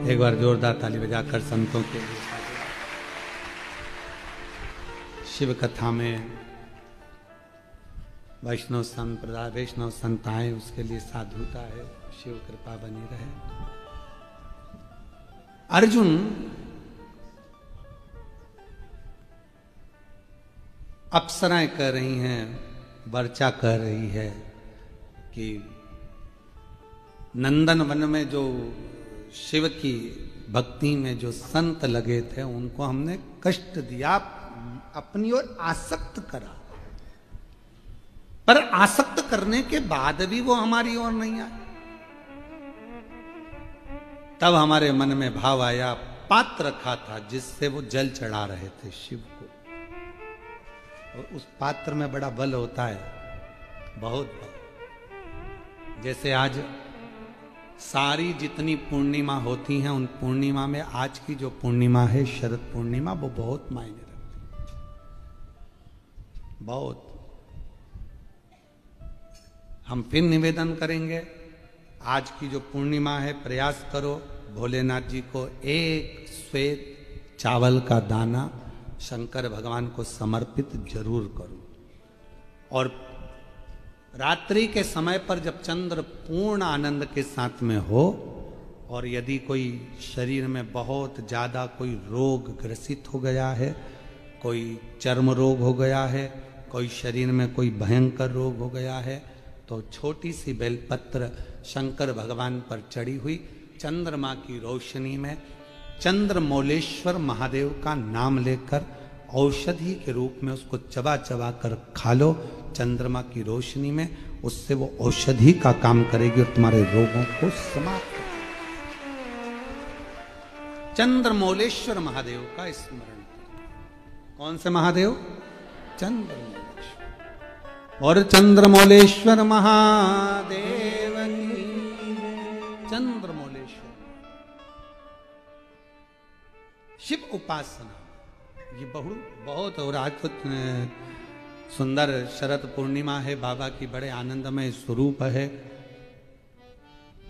एक बार जोरदार ताली बजाकर संतों के लिए। शिव कथा में वैष्णव संप्रदाय, वैष्णव संत आए, उसके लिए साधुता है, शिव कृपा बनी रहे। अर्जुन अप्सराएं कह रही हैं, वर्चा कह रही है कि नंदन वन में जो शिव की भक्ति में जो संत लगे थे उनको हमने कष्ट दिया, अपनी ओर आसक्त करा, पर आसक्त करने के बाद भी वो हमारी ओर नहीं आए। तब हमारे मन में भाव आया, पात्र रखा था जिससे वो जल चढ़ा रहे थे शिव को, और उस पात्र में बड़ा बल होता है, बहुत बल। जैसे आज सारी जितनी पूर्णिमा होती हैं, उन पूर्णिमा में आज की जो पूर्णिमा है शरद पूर्णिमा, वो बहुत मायने रखती है, बहुत। हम फिर निवेदन करेंगे, आज की जो पूर्णिमा है प्रयास करो भोलेनाथ जी को एक श्वेत चावल का दाना शंकर भगवान को समर्पित जरूर करो, और रात्रि के समय पर जब चंद्र पूर्ण आनंद के साथ में हो और यदि कोई शरीर में बहुत ज़्यादा कोई रोग ग्रसित हो गया है, कोई चर्म रोग हो गया है, कोई शरीर में कोई भयंकर रोग हो गया है, तो छोटी सी बेलपत्र शंकर भगवान पर चढ़ी हुई चंद्रमा की रोशनी में चंद्रमौलेश्वर महादेव का नाम लेकर औषधि के रूप में उसको चबा चबा कर खा लो चंद्रमा की रोशनी में, उससे वो औषधि का काम करेगी और तुम्हारे रोगों को समाप्त करेगी। चंद्रमौलेश्वर महादेव का स्मरण करें। कौन से महादेव? चंद्रमौलेश्वर। और चंद्रमौलेश्वर महादेव की चंद्रमौलेश्वर शिव उपासना ये बहुत और आज तो सुंदर शरद पूर्णिमा है, बाबा की बड़े आनंदमय स्वरूप है।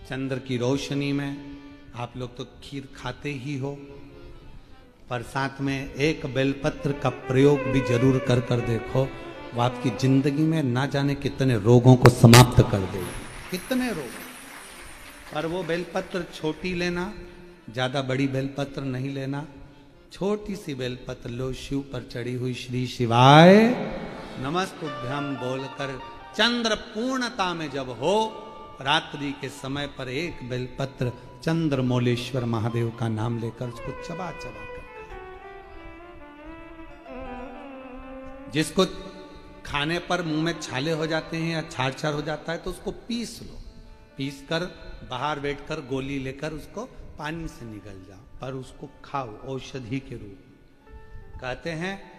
चंद्र की रोशनी में आप लोग तो खीर खाते ही हो, पर साथ में एक बेलपत्र का प्रयोग भी जरूर कर कर देखो, वो आपकी जिंदगी में ना जाने कितने रोगों को समाप्त कर देगी, कितने रोग। पर वो बेलपत्र छोटी लेना, ज्यादा बड़ी बेलपत्र नहीं लेना, छोटी सी बेलपत्र लो, शिव पर चढ़ी हुई श्री शिवाय नमस्तुभ्यम बोलकर चंद्र पूर्णता में जब हो रात्रि के समय पर एक बेलपत्र चंद्रमौलेश्वर महादेव का नाम लेकर उसको चबा चबा कर, जिसको खाने पर मुंह में छाले हो जाते हैं या छाड़ छाड़ हो जाता है तो उसको पीस लो, पीस कर बाहर बैठकर गोली लेकर उसको पानी से निगल जाओ, पर उसको खाओ औषधि के रूप में। कहते हैं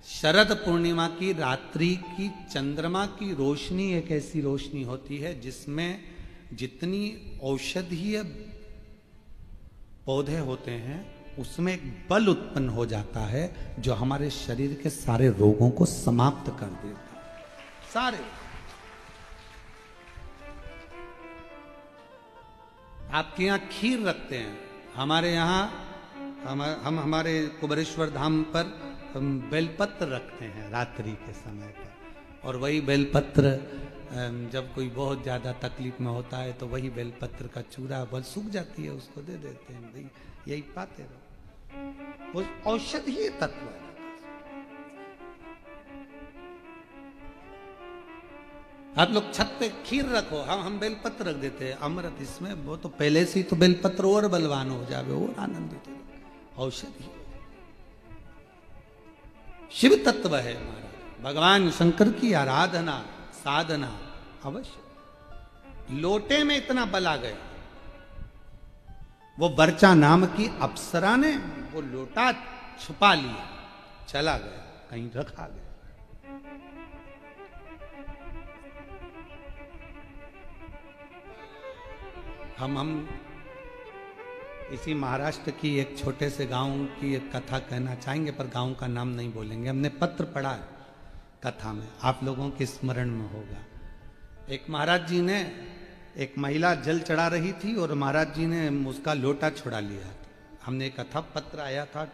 शरद पूर्णिमा की रात्रि की चंद्रमा की रोशनी एक ऐसी रोशनी होती है जिसमें जितनी औषधीय पौधे होते हैं उसमें एक बल उत्पन्न हो जाता है जो हमारे शरीर के सारे रोगों को समाप्त कर देता है। सारे आपके यहाँ खीर रखते हैं, हमारे यहाँ हम हमारे कुबेरेश्वर धाम पर हम बेलपत्र रखते हैं रात्रि के समय पर, और वही बेलपत्र जब कोई बहुत ज़्यादा तकलीफ में होता है तो वही बेलपत्र का चूरा बल सूख जाती है उसको दे देते हैं, भाई यही पाते रहो, वो औषधीय तत्व है। आप लोग छत पे खीर रखो, हम बेलपत्र रख देते हैं अमृत इसमें, वो तो पहले से ही तो बेलपत्र और बलवान हो जावे और आनंदित हो। औषधि शिव तत्व है महाराज, भगवान शंकर की आराधना साधना अवश्य। लोटे में इतना बल आ गया, वो बर्चा नाम की अप्सरा ने वो लोटा छुपा लिया, चला गया कहीं रखा गया। हम इसी महाराष्ट्र की एक छोटे से गांव की एक कथा कहना चाहेंगे, पर गांव का नाम नहीं बोलेंगे। हमने पत्र पढ़ा है कथा में, आप लोगों के स्मरण में होगा। एक महाराज जी ने, एक महिला जल चढ़ा रही थी और महाराज जी ने उसका लोटा छुड़ा लिया। हमने एक कथा पत्र आया था,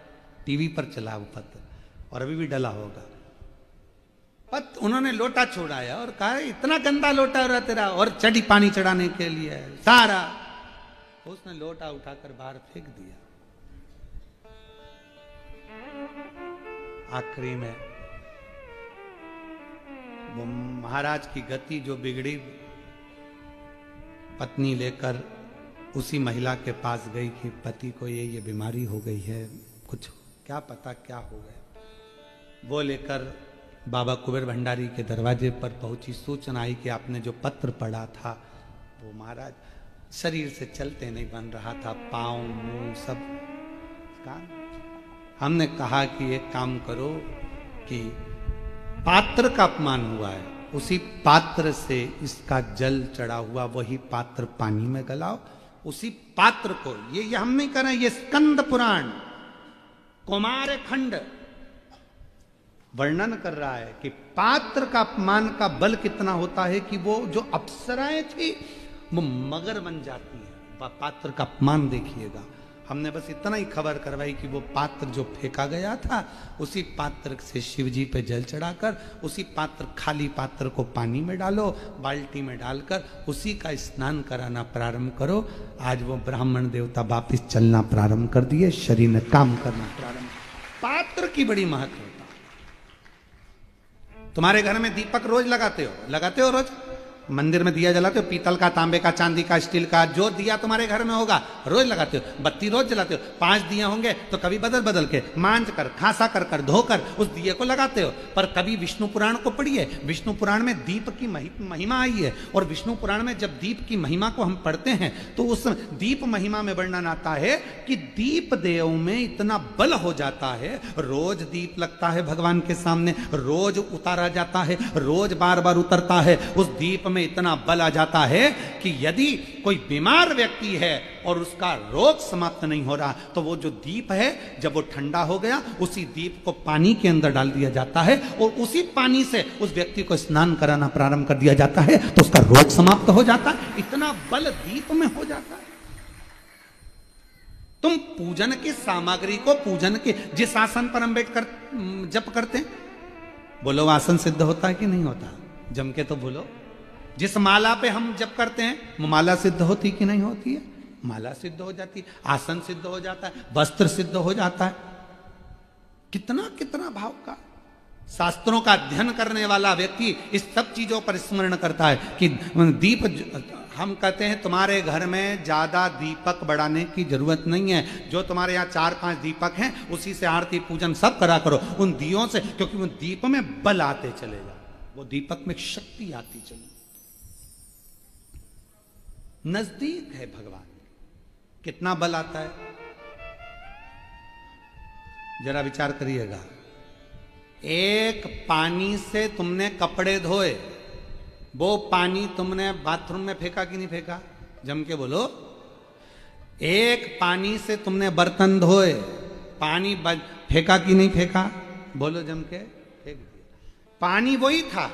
टीवी पर चला वो पत्र और अभी भी डला होगा। उन्होंने लोटा छोड़ाया और कहा इतना गंदा लोटा हो रहा तेरा, और चढ़ी पानी चढ़ाने के लिए सारा, उसने लोटा उठाकर बाहर फेंक दिया। आखिरी में वो महाराज की गति जो बिगड़ी, पत्नी लेकर उसी महिला के पास गई कि पति को ये बीमारी हो गई है, कुछ क्या पता क्या हो गया। वो लेकर बाबा कुबेर भंडारी के दरवाजे पर पहुंची, सूचना आई कि आपने जो पत्र पढ़ा था वो महाराज शरीर से चलते नहीं बन रहा था, पाँव मुंह सब काम। हमने कहा कि एक काम करो कि पात्र का अपमान हुआ है, उसी पात्र से इसका जल चढ़ा हुआ वही पात्र पानी में गलाओ, उसी पात्र को, ये हम नहीं कर रहे, ये स्कंद पुराण कुमार खंड वर्णन कर रहा है कि पात्र का अपमान का बल कितना होता है कि वो जो अप्सराएं थी वो मगर बन जाती है। पात्र का अपमान देखिएगा, हमने बस इतना ही खबर करवाई कि वो पात्र जो फेंका गया था, उसी पात्र से शिव जी पे जल चढ़ाकर उसी पात्र, खाली पात्र को पानी में डालो, बाल्टी में डालकर उसी का स्नान कराना प्रारंभ करो। आज वो ब्राह्मण देवता वापिस चलना प्रारंभ कर दिए, शरीर में काम करना प्रारंभ। पात्र की बड़ी महत्वता। तुम्हारे घर में दीपक रोज लगाते हो रोज? मंदिर में दिया जलाते हो, पीतल का, तांबे का, चांदी का, स्टील का, जो दिया तुम्हारे घर में होगा रोज लगाते हो। बत्ती रोज जलाते हो। 5 दिए होंगे तो कभी बदल बदल के मांझ कर, खासा कर धोकर उस दिए को लगाते हो। पर कभी विष्णु पुराण को पढ़िए। विष्णु पुराण में दीप की महिमा आई है, और विष्णु पुराण में जब दीप की महिमा को हम पढ़ते हैं तो उस दीप महिमा में वर्णन आता है कि दीप देव में इतना बल हो जाता है, रोज दीप लगता है भगवान के सामने, रोज उतारा जाता है, रोज बार बार उतरता है। उस दीप में इतना बल आ जाता है कि यदि कोई बीमार व्यक्ति है और उसका रोग समाप्त नहीं हो रहा, तो वो जो दीप है जब वो ठंडा हो गया, उसी दीप को पानी के अंदर डाल दिया जाता है और उसी पानी से उस व्यक्ति को स्नान कराना प्रारंभ कर दिया जाता है, तो उसका रोग समाप्त हो जाता है। इतना बल दीप में हो जाता है। तुम पूजन की सामग्री को, पूजन के जिस आसन पर हम बैठकर जप करते हैं, बोलो आसन सिद्ध होता है कि नहीं होता? जम के तो बोलो। जिस माला पे हम जप करते हैं, वो माला सिद्ध होती कि नहीं होती है? माला सिद्ध हो जाती है, आसन सिद्ध हो जाता है, वस्त्र सिद्ध हो जाता है। कितना कितना भाव का। शास्त्रों का अध्ययन करने वाला व्यक्ति इस सब चीजों पर स्मरण करता है कि दीप, हम कहते हैं तुम्हारे घर में ज्यादा दीपक बढ़ाने की जरूरत नहीं है। जो तुम्हारे यहाँ 4-5 दीपक हैं, उसी से आरती पूजन सब करा करो उन दियों से, क्योंकि वो दीप में बल आते चले जाओ, वो दीपक में शक्ति आती चली। नजदीक है भगवान, कितना बल आता है जरा विचार करिएगा। एक पानी से तुमने कपड़े धोए, वो पानी तुमने बाथरूम में फेंका कि नहीं फेंका? जम के बोलो। एक पानी से तुमने बर्तन धोए, पानी फेंका कि नहीं फेंका? बोलो जम के। फेंक दिया। पानी वही था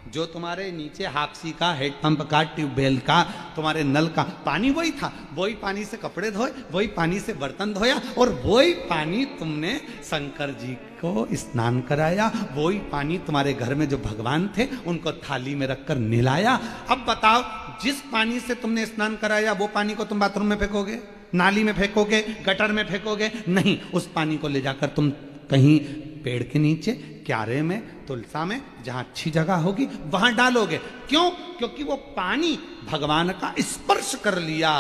जो तुम्हारे नीचे हाक्सी का, हेडपंप का, ट्यूबवेल का, तुम्हारे नल का पानी वही था। वही पानी से कपड़े धोए, वही पानी से बर्तन धोया, और वही पानी तुमने शंकर जी को स्नान कराया। वही पानी तुम्हारे घर में जो भगवान थे उनको थाली में रखकर नहलाया। अब बताओ, जिस पानी से तुमने स्नान कराया वो पानी को तुम बाथरूम में फेंकोगे, नाली में फेंकोगे, गटर में फेंकोगे? नहीं, उस पानी को ले जाकर तुम कहीं पेड़ के नीचे, क्यारे में, तुलसा में, जहां अच्छी जगह होगी वहां डालोगे। क्यों? क्योंकि वो पानी भगवान का स्पर्श कर लिया,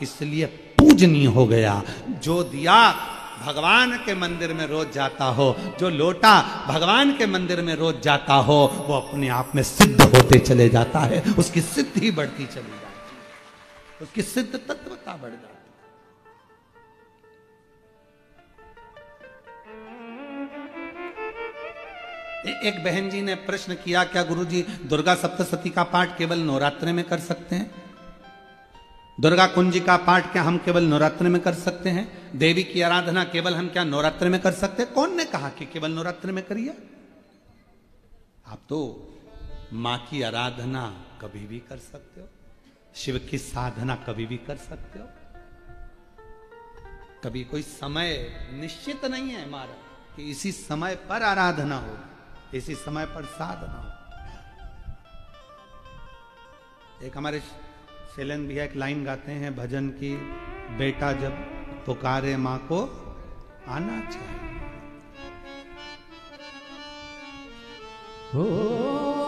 इसलिए पूजनीय हो गया। जो दिया भगवान के मंदिर में रोज जाता हो, जो लोटा भगवान के मंदिर में रोज जाता हो, वो अपने आप में सिद्ध होते चले जाता है, उसकी सिद्धि बढ़ती चली जाती है, उसकी सिद्ध तत्वता बढ़ जाती है। एक बहन जी ने प्रश्न किया, क्या गुरुजी दुर्गा सप्तशती का पाठ केवल नवरात्रि में कर सकते हैं? दुर्गा कुंजी का पाठ क्या हम केवल नवरात्रि में कर सकते हैं? देवी की आराधना केवल हम क्या नवरात्रि में कर सकते हैं? कौन ने कहा कि केवल नवरात्रि में करिए? आप तो मां की आराधना कभी भी कर सकते हो, शिव की साधना कभी भी कर सकते हो। कभी कोई समय निश्चित नहीं है हमारा कि इसी समय पर आराधना हो, इसी समय पर साधना हो। एक हमारे शैलेंद्र भैया एक लाइन गाते हैं भजन की, बेटा जब पुकारे मां को आना चाहिए। हो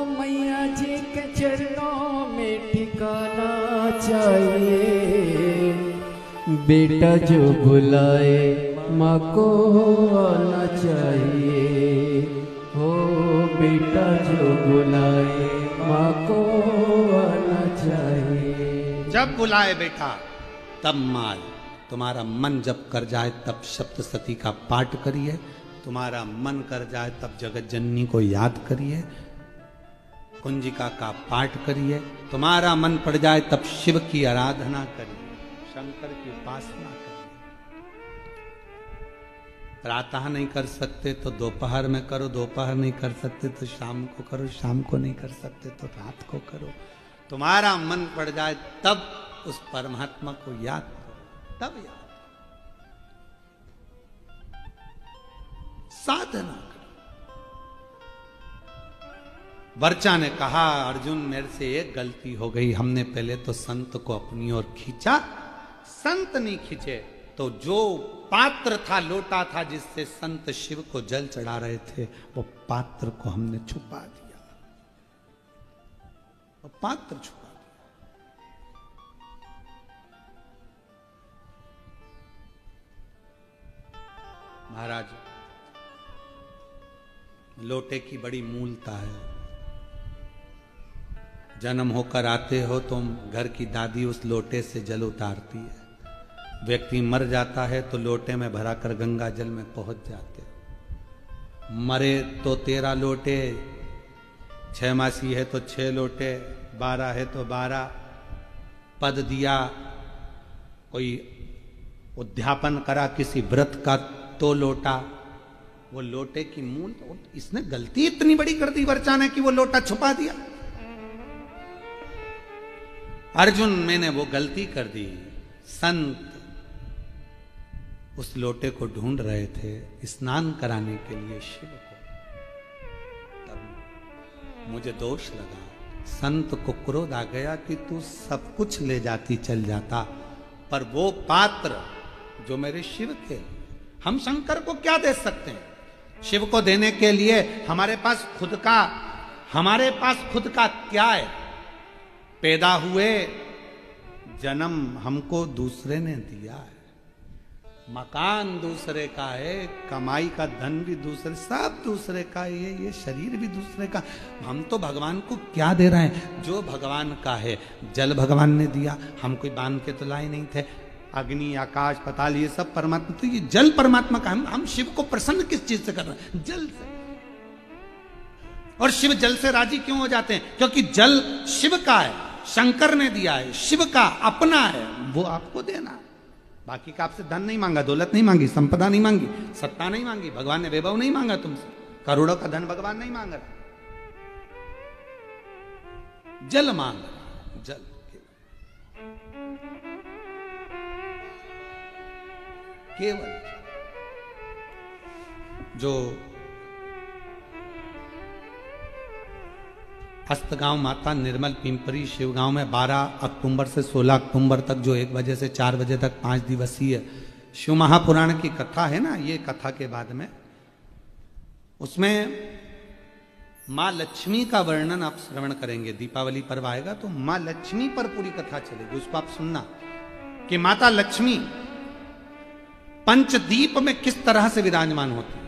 मैया जी के चरणों में ठिकाना चाहिए, बेटा जो बुलाए माँ को आना चाहिए। हो बेटा जो बुलाए माँ को आना चाहिए। जब बुलाए बेटा तब माँ। तुम्हारा मन जब कर जाए तब सप्तशती का पाठ करिए, तुम्हारा मन कर जाए तब जगत जननी को याद करिए, कुंजिका का पाठ करिए, तुम्हारा मन पड़ जाए तब शिव की आराधना करिए, शंकर की उपासना करिए। प्रातः नहीं कर सकते तो दोपहर में करो, दोपहर नहीं कर सकते तो शाम को करो, शाम को नहीं कर सकते तो रात को करो। तुम्हारा मन पड़ जाए तब उस परमात्मा को याद करो, तब याद। साधना करो। वर्चा ने कहा, अर्जुन मेरे से एक गलती हो गई, हमने पहले तो संत को अपनी ओर खींचा, संत नहीं खींचे तो जो पात्र था, लोटा था जिससे संत शिव को जल चढ़ा रहे थे, वो पात्र को हमने छुपा दिया, वो पात्र छुपा दिया। महाराज, लोटे की बड़ी मूलता है। जन्म होकर आते हो तुम, घर की दादी उस लोटे से जल उतारती है। व्यक्ति मर जाता है तो लोटे में भराकर गंगा जल में पहुंच जाते। मरे तो 13 लोटे, 6 मासी है तो 6 लोटे, 12 है तो 12। पद दिया, कोई उद्यापन करा किसी व्रत का तो लोटा, वो लोटे की मूल। इसने गलती इतनी बड़ी कर दी वर्चा ने कि वो लोटा छुपा दिया। अर्जुन, मैंने वो गलती कर दी। संत उस लोटे को ढूंढ रहे थे स्नान कराने के लिए शिव को, तब मुझे दोष लगा। संत को क्रोध आ गया कि तू सब कुछ ले जाती चल जाता, पर वो पात्र जो मेरे शिव के, हम शंकर को क्या दे सकते हैं? शिव को देने के लिए हमारे पास खुद का क्या है? पैदा हुए, जन्म हमको दूसरे ने दिया है, मकान दूसरे का है, कमाई का धन भी दूसरे, सब दूसरे का, ये शरीर भी दूसरे का। हम तो भगवान को क्या दे रहे हैं? जो भगवान का है। जल भगवान ने दिया, हम कोई बांध के तो लाए नहीं थे। अग्नि, आकाश, पाताल, ये सब परमात्मा, तो ये जल परमात्मा का। हम शिव को प्रसन्न किस चीज से कर रहे हैं? जल से। और शिव जल से राजी क्यों हो जाते हैं? क्योंकि जल शिव का है, शंकर ने दिया है, शिव का अपना है, वो आपको देना। बाकी का आपसे धन नहीं मांगा, दौलत नहीं मांगी, संपदा नहीं मांगी, सत्ता नहीं मांगी, भगवान ने वैभव नहीं मांगा तुमसे, करोड़ों का धन भगवान नहीं मांग रहा, जल मांग रहा। जल केवल जो अस्तगांव माता निर्मल पिंपरी शिवगांव में 12 अक्टूबर से 16 अक्टूबर तक, जो 1 बजे से 4 बजे तक 5 दिवसीय शिव महापुराण की कथा है ना, ये कथा के बाद में उसमें माँ लक्ष्मी का वर्णन आप श्रवण करेंगे। दीपावली पर्व आएगा तो माँ लक्ष्मी पर पूरी कथा चलेगी, उसको आप सुनना कि माता लक्ष्मी पंचदीप में किस तरह से विराजमान होती है।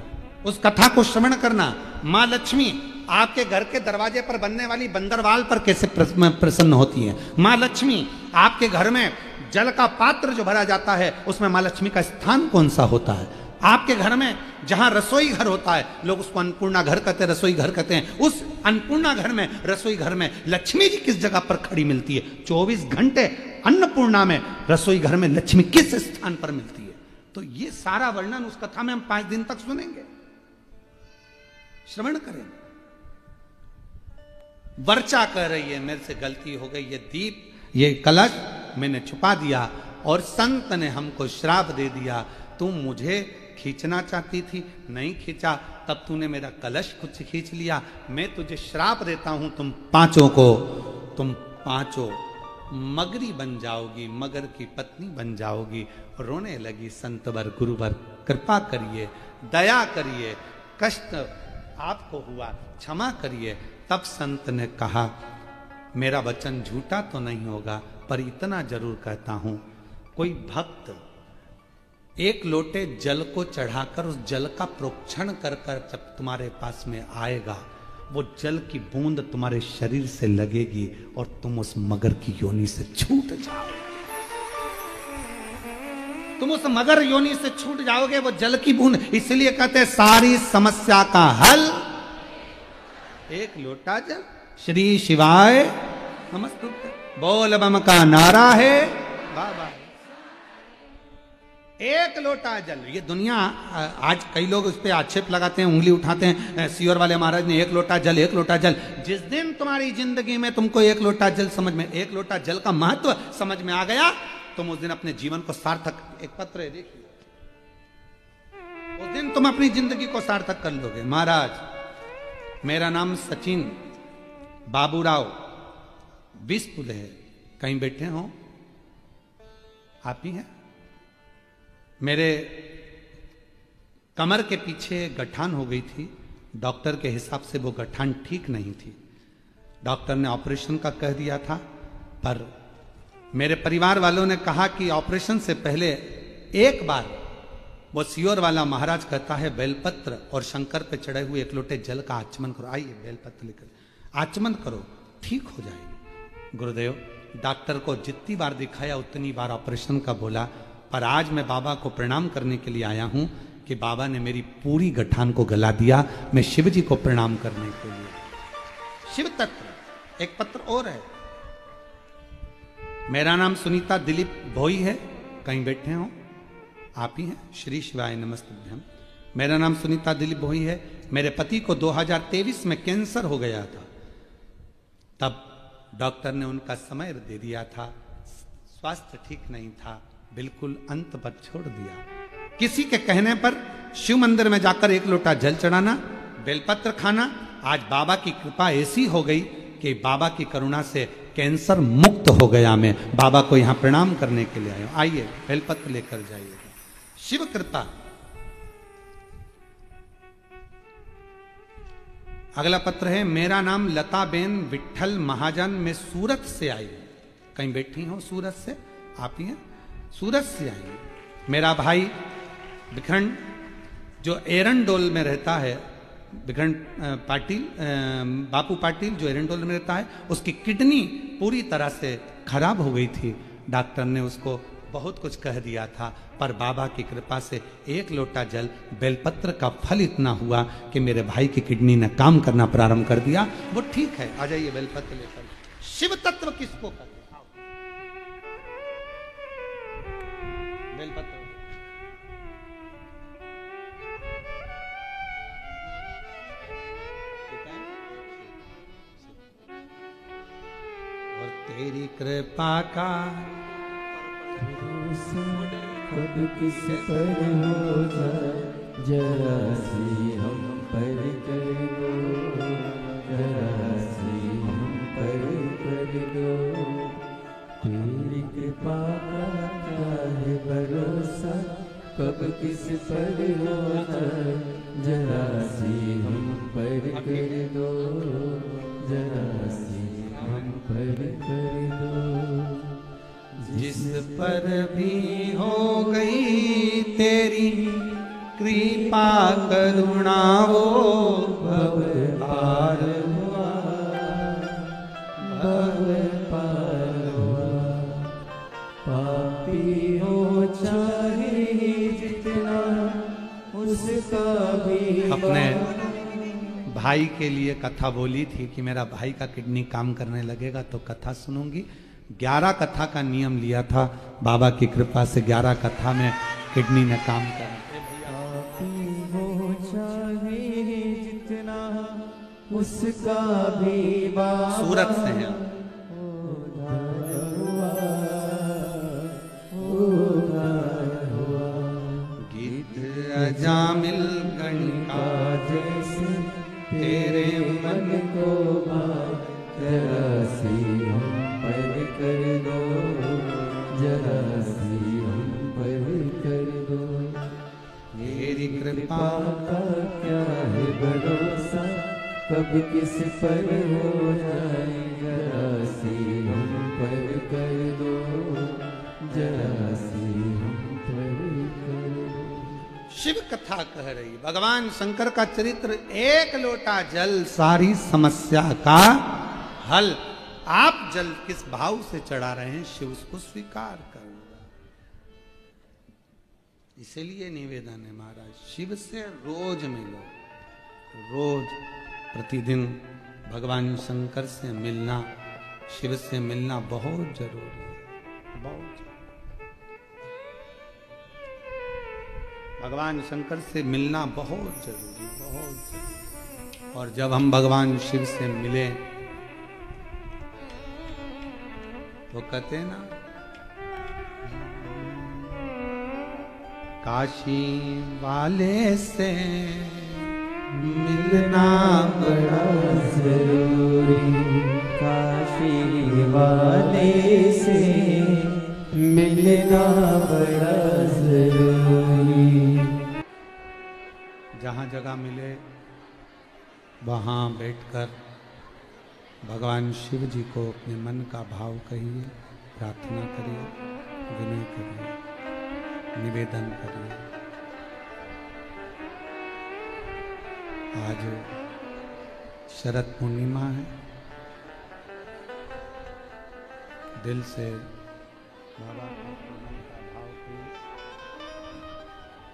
उस कथा को श्रवण करना। माँ लक्ष्मी आपके घर के दरवाजे पर बनने वाली बंदरवाल पर कैसे प्रसन्न होती है। माँ लक्ष्मी आपके घर में जल का पात्र जो भरा जाता है, उसमें माँ लक्ष्मी का स्थान कौन सा होता है। आपके घर में जहां रसोई घर होता है, लोग उसको अन्नपूर्णा घर कहते हैं, रसोई घर कहते हैं, उस अन्नपूर्णा घर में, रसोई घर में लक्ष्मी जी किस जगह पर खड़ी मिलती है। 24 घंटे अन्नपूर्णा में, रसोई घर में लक्ष्मी किस स्थान पर मिलती है। तो ये सारा वर्णन उस कथा में हम 5 दिन तक सुनेंगे, श्रवण करेंगे। वर्चा कह रही है मेरे से गलती हो गई, ये दीप, ये कलश मैंने छुपा दिया और संत ने हमको श्राप दे दिया। तुम मुझे खींचना चाहती थी, नहीं खींचा, तब तूने मेरा कलश कुछ खींच लिया। मैं तुझे श्राप देता हूं, तुम पांचों मगरी बन जाओगी, मगर की पत्नी बन जाओगी। रोने लगी संतवर गुरुवर, कृपा करिए, दया करिए, कष्ट आपको हुआ, क्षमा करिए। तब संत ने कहा, मेरा वचन झूठा तो नहीं होगा, पर इतना जरूर कहता हूं, कोई भक्त 1 लोटे जल को चढ़ाकर उस जल का प्रोक्षण कर कर जब तुम्हारे पास में आएगा, वो जल की बूंद तुम्हारे शरीर से लगेगी और तुम उस मगर की योनि से छूट जाओगे। तुम उस मगर योनि से छूट जाओगे, वो जल की बूंद। इसलिए कहते हैं सारी समस्या का हल 1 लोटा जल। श्री शिवाय नमस्तुते। बोल बम का नारा है, बाबा 1 लोटा जल। ये दुनिया, आज कई लोग उस पर आक्षेप लगाते हैं, उंगली उठाते हैं, सियोर वाले महाराज ने 1 लोटा जल, 1 लोटा जल। जिस दिन तुम्हारी जिंदगी में तुमको 1 लोटा जल समझ में, 1 लोटा जल का महत्व समझ में आ गया, तुम उस दिन अपने जीवन को सार्थक। एक पत्र है, देखिए, उस दिन तुम अपनी जिंदगी को सार्थक कर लोगे। महाराज, मेरा नाम सचिन बाबूराव बिस्पुल है। कहीं बैठे हो? आप ही हैं? मेरे कमर के पीछे गठान हो गई थी। डॉक्टर के हिसाब से वो गठान ठीक नहीं थी। डॉक्टर ने ऑपरेशन का कह दिया था, पर मेरे परिवार वालों ने कहा कि ऑपरेशन से पहले एक बार वो सियोर वाला महाराज कहता है बेलपत्र और शंकर पे चढ़े हुए एक लोटे जल का आचमन करो। आइए बेलपत्र लेकर आचमन करो, ठीक हो जाएगी। गुरुदेव, डॉक्टर को जितनी बार दिखाया उतनी बार ऑपरेशन का बोला, पर आज मैं बाबा को प्रणाम करने के लिए आया हूं कि बाबा ने मेरी पूरी गठान को गला दिया। मैं शिव जी को प्रणाम करने के लिए। शिव तत्व। एक पत्र और है। मेरा नाम सुनीता दिलीप भोई है। कहीं बैठे हो? आप ही हैं? श्री शिवाय नमस्तुभ्यम। मेरा नाम सुनीता दिलीप भोई है। मेरे पति को 2023 में कैंसर हो गया था। तब डॉक्टर ने उनका समय दे दिया था। स्वास्थ्य ठीक नहीं था, बिल्कुल अंत पर छोड़ दिया। किसी के कहने पर शिव मंदिर में जाकर एक लोटा जल चढ़ाना, बेलपत्र खाना। आज बाबा की कृपा ऐसी हो गई कि बाबा की करुणा से कैंसर मुक्त हो गया। मैं बाबा को यहां प्रणाम करने के लिए आया हूं। आइए बेलपत्र लेकर जाइए। शिव कृपा। अगला पत्र है। मेरा नाम लताबेन विठल महाजन। मैं सूरत से आई हूं। कहीं बैठी हो? सूरत से? आप ही हैं? सूरत से आई हूं। मेरा भाई बिखंड जो एरंडोल में रहता है, बिखंड पाटिल, बापू पाटिल जो एरंडोल में रहता है, उसकी किडनी पूरी तरह से खराब हो गई थी। डॉक्टर ने उसको बहुत कुछ कह दिया था, पर बाबा की कृपा से एक लोटा जल बेलपत्र का फल इतना हुआ कि मेरे भाई की किडनी ने काम करना प्रारंभ कर दिया। वो ठीक है। आ जाइए बेलपत्र लेकर। शिव तत्व किसको कहते हैं? बेलपत्र। और तेरी कृपा का कब किस पर हो जाए, जरा सी हम पर कर दो, जरा सी हम पर कर दो। तेरी कृपा का क्या है भरोसा, कब किस पर हो जाए, जरा सी हम पर कर दो, जरा सी हम पर कर दो। जिस पर भी हो गई तेरी कृपा करुणा, वो भव पार हुआ, भव पार हुआ। पापी हो चाहे जितना, उसका भी अपने भाई के लिए कथा बोली थी कि मेरा भाई का किडनी काम करने लगेगा तो कथा सुनूंगी। 11 कथा का नियम लिया था। बाबा की कृपा से 11 कथा में किडनी ने काम कर। हो चाहे जितना, उसका भी सूरत से है। गीत अजामिल गणिका जैसे तेरे मन को जरा सी हम पर कर दो, जरा सी हम पर कर दो। तेरी कृपा का क्या है भरोसा, कब किस पर हो जाए, जरा सी हम पर कर दो, जरा सी हम पर कर दो। शिव कथा कह रही भगवान शंकर का चरित्र। एक लोटा जल सारी समस्या का हल। आप जल किस भाव से चढ़ा रहे हैं, शिव उसको स्वीकार करूंगा। इसीलिए निवेदन है महाराज, शिव से रोज मिलो। रोज प्रतिदिन भगवान शंकर से मिलना, शिव से मिलना बहुत जरूरी है। बहुत भगवान शंकर से मिलना बहुत जरूरी, बहुत जरूरी। और जब हम भगवान शिव से मिले तो कहते हैं ना, काशी वाले से मिलना बड़ा जरूरी, काशी वाले से मिलना बड़ा जरूरी। जहाँ जगह मिले वहाँ बैठकर भगवान शिव जी को अपने मन का भाव कहिए, प्रार्थना करिए, विनय करिए, निवेदन करिए। आज शरद पूर्णिमा है। दिल से बाबा को मन का भाव करिए,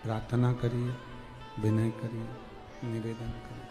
प्रार्थना करिए, विनय करिए, निवेदन करिए।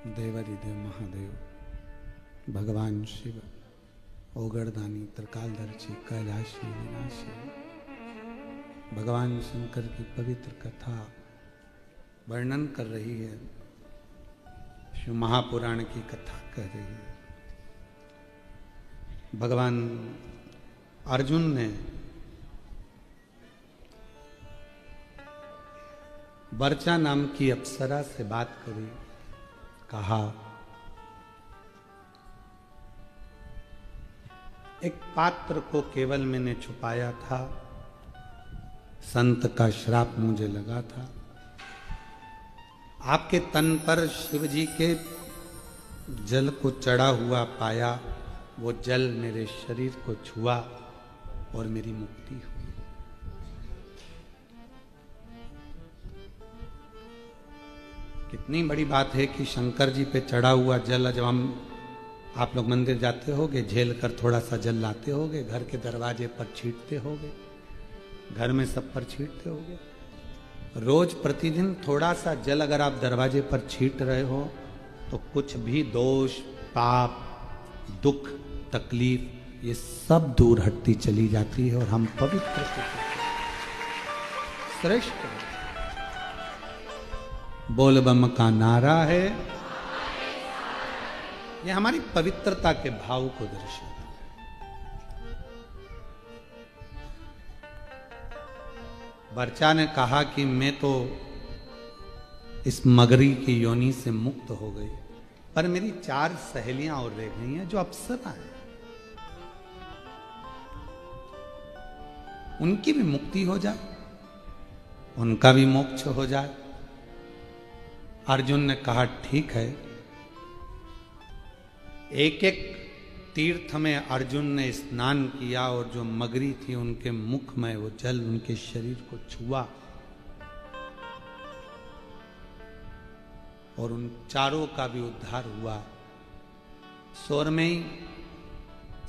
देवरिदेव महादेव, भगवान शिव, ओगरदानी, त्रिकालदर्शी, कैलाशी, विनाशी, भगवान शंकर की पवित्र कथा वर्णन कर रही है। शिव महापुराण की कथा कह रही है। भगवान अर्जुन ने वर्चा नाम की अप्सरा से बात करी। कहा, एक पात्र को केवल मैंने छुपाया था, संत का श्राप मुझे लगा था। आपके तन पर शिव जी के जल को चढ़ा हुआ पाया, वो जल मेरे शरीर को छुआ और मेरी मुक्ति हुई। कितनी बड़ी बात है कि शंकर जी पे चढ़ा हुआ जल, जब हम आप लोग मंदिर जाते होगे, झेल कर थोड़ा सा जल लाते होगे, घर के दरवाजे पर छींटते होगे, घर में सब पर छींटते होगे। रोज प्रतिदिन थोड़ा सा जल अगर आप दरवाजे पर छींट रहे हो तो कुछ भी दोष, पाप, दुख, तकलीफ ये सब दूर हटती चली जाती है और हम पवित्र श्रेष्ठ। बोल बम का नारा है, ये हमारी पवित्रता के भाव को दर्शाता है। वर्चा ने कहा कि मैं तो इस मगरी की योनि से मुक्त हो गई, पर मेरी 4 सहेलियां और रह गई हैं जो अप्सरा हैं, उनकी भी मुक्ति हो जाए, उनका भी मोक्ष हो जाए। अर्जुन ने कहा ठीक है। एक एक तीर्थ में अर्जुन ने स्नान किया और जो मगरी थी उनके मुख में वो जल उनके शरीर को छुआ और उन चारों का भी उद्धार हुआ। सोरमेई,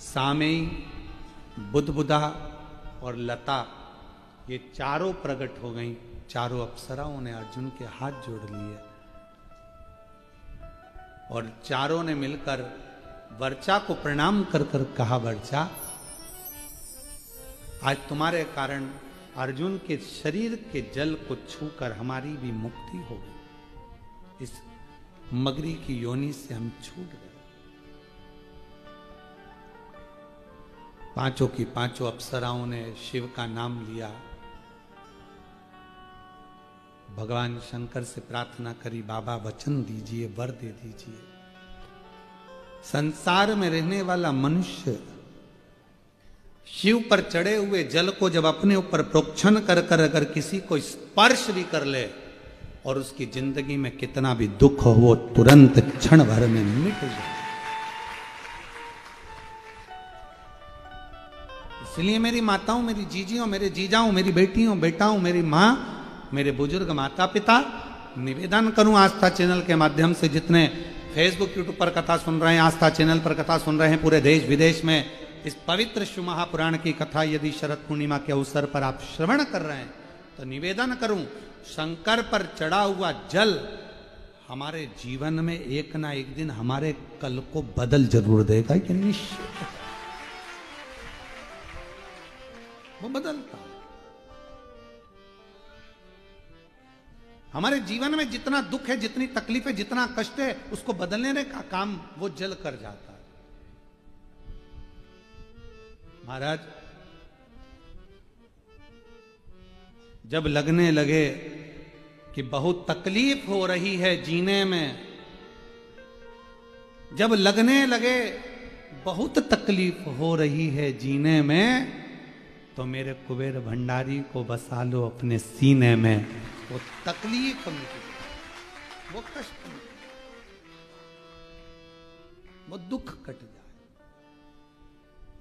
सामेई, बुदबुदा और लता ये चारों प्रकट हो गईं। चारों अप्सराओं ने अर्जुन के हाथ जोड़ लिए और चारों ने मिलकर वर्चा को प्रणाम कर कर कहा, वर्चा आज तुम्हारे कारण अर्जुन के शरीर के जल को छूकर हमारी भी मुक्ति हो गई। इस मगरी की योनि से हम छूट गए। पांचों की पांचों अप्सराओं ने शिव का नाम लिया, भगवान शंकर से प्रार्थना करी, बाबा वचन दीजिए, वर दे दीजिए। संसार में रहने वाला मनुष्य शिव पर चढ़े हुए जल को जब अपने ऊपर प्रोक्षण कर कर अगर किसी को स्पर्श भी कर ले और उसकी जिंदगी में कितना भी दुख हो वो तुरंत क्षण भर में मिट जाए। इसलिए मेरी माताओं, मेरी जीजियों, मेरे जीजाओं, मेरी बेटियों, बेटाओं, मेरी माँ, मेरे बुजुर्ग माता पिता, निवेदन करूं आस्था चैनल के माध्यम से जितने फेसबुक यूट्यूब पर कथा सुन रहे हैं, आस्था चैनल पर कथा सुन रहे हैं, पूरे देश विदेश में इस पवित्र शिव महापुराण की कथा यदि शरद पूर्णिमा के अवसर पर आप श्रवण कर रहे हैं तो निवेदन करूं, शंकर पर चढ़ा हुआ जल हमारे जीवन में एक ना एक दिन हमारे कल को बदल जरूर देगा। ये निश्चित वो बदलता। हमारे जीवन में जितना दुख है, जितनी तकलीफ है, जितना कष्ट है, उसको बदलने का काम वो जल कर जाता है। महाराज जब लगने लगे कि बहुत तकलीफ हो रही है जीने में, जब लगने लगे बहुत तकलीफ हो रही है जीने में, तो मेरे कुबेर भंडारी को बसा लो अपने सीने में। वो तकलीफ मिट जाए, वो कष्ट मिट जाए, वो दुख कट जाए।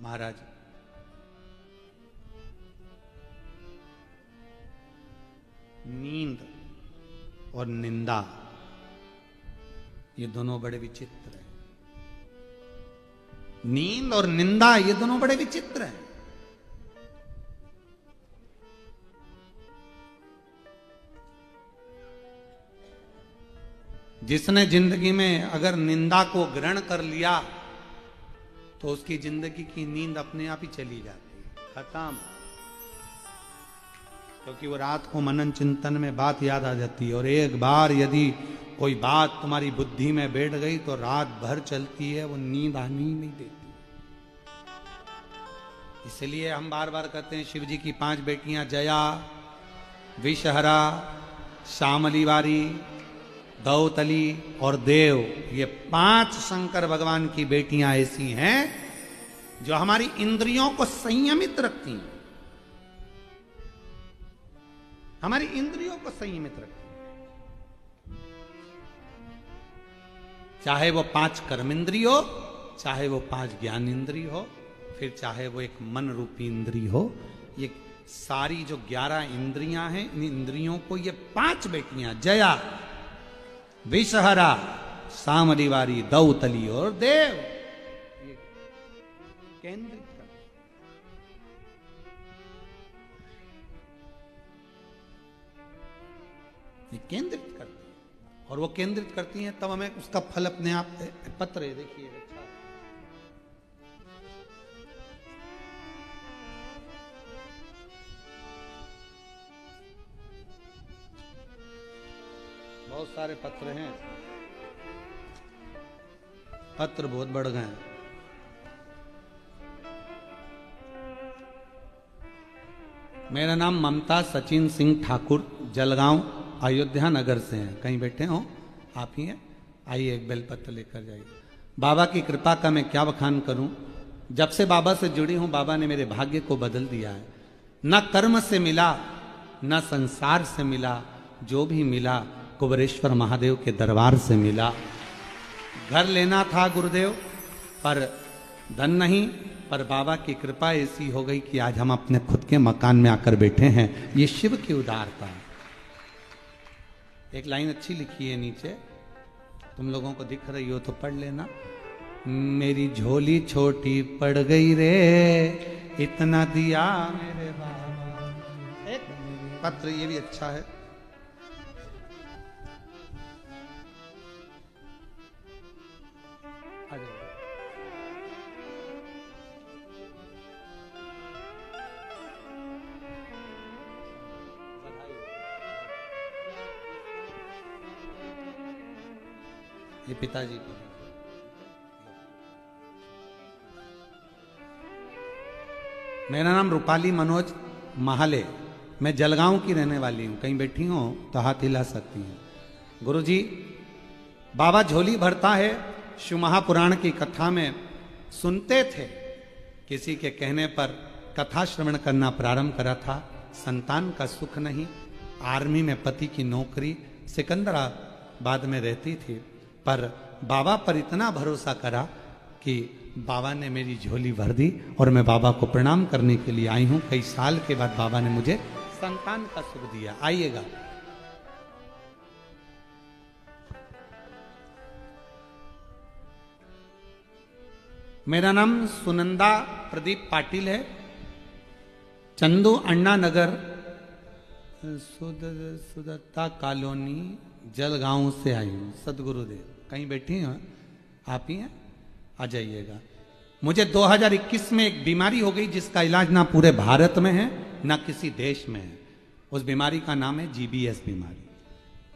महाराज नींद और निंदा ये दोनों बड़े विचित्र हैं। नींद और निंदा ये दोनों बड़े विचित्र हैं। जिसने जिंदगी में अगर निंदा को ग्रहण कर लिया तो उसकी जिंदगी की नींद अपने आप ही चली जाती है, खत्म। क्योंकि वो रात को मनन चिंतन में बात याद आ जाती है, और एक बार यदि कोई बात तुम्हारी बुद्धि में बैठ गई तो रात भर चलती है, वो नींद आनी ही नहीं देती। इसलिए हम बार बार कहते हैं शिव जी की 5 बेटियां जया, विषहरा, श्यामलीवारी, दौतली और देव, ये 5 शंकर भगवान की बेटियां ऐसी हैं जो हमारी इंद्रियों को संयमित रखती हैं, हमारी इंद्रियों को संयमित रखती हैं। चाहे वो 5 कर्म इंद्रिय हो, चाहे वो 5 ज्ञान इंद्रिय हो, फिर चाहे वो एक मन रूपी इंद्रिय हो, ये सारी जो 11 इंद्रियां हैं, इन इंद्रियों को ये 5 बेटियां जया, विषहरा, श्यामलीवारी, दौतली और देव ये केंद्रित कर। ये केंद्रित करती है, और वो केंद्रित करती हैं तब हमें उसका फल अपने आप पत्र है, देखिए अच्छा। बहुत सारे पत्र हैं, पत्र बहुत बढ़ गए हैं। मेरा नाम ममता सचिन सिंह ठाकुर, जलगांव अयोध्या नगर से हैं। कहीं बैठे हो आप ही हैं, आइए एक बेलपत्र लेकर जाइए। बाबा की कृपा का मैं क्या बखान करूं, जब से बाबा से जुड़ी हूं बाबा ने मेरे भाग्य को बदल दिया है। न कर्म से मिला न संसार से मिला, जो भी मिला कुबेरेश्वर महादेव के दरबार से मिला। घर लेना था गुरुदेव पर धन नहीं, पर बाबा की कृपा ऐसी हो गई कि आज हम अपने खुद के मकान में आकर बैठे हैं। ये शिव की उदारता है। एक लाइन अच्छी लिखी है नीचे, तुम लोगों को दिख रही हो तो पढ़ लेना। मेरी झोली छोटी पड़ गई रे, इतना दिया मेरे बाबा। एक पत्र ये भी अच्छा है। ये पिताजी को। मेरा नाम रूपाली मनोज महाले, मैं जलगांव की रहने वाली हूं। कहीं बैठी हो तो हाथ हिला सकती हैं। गुरुजी, बाबा झोली भरता है शिव महापुराण की कथा में सुनते थे। किसी के कहने पर कथा श्रवण करना प्रारंभ करा था। संतान का सुख नहीं, आर्मी में पति की नौकरी, सिकंदराबाद में रहती थी, पर बाबा पर इतना भरोसा करा कि बाबा ने मेरी झोली भर दी और मैं बाबा को प्रणाम करने के लिए आई हूं। कई साल के बाद बाबा ने मुझे संतान का सुख दिया। आइएगा। मेरा नाम सुनंदा प्रदीप पाटिल है, चंदू अन्ना नगर सुदत्ता कॉलोनी जलगांव से आई हूं। सदगुरुदेव कहीं बैठी हैं आप ही हैं, आ जाइएगा। मुझे 2021 में एक बीमारी हो गई जिसका इलाज ना पूरे भारत में है ना किसी देश में है। उस बीमारी का नाम है GBS बीमारी,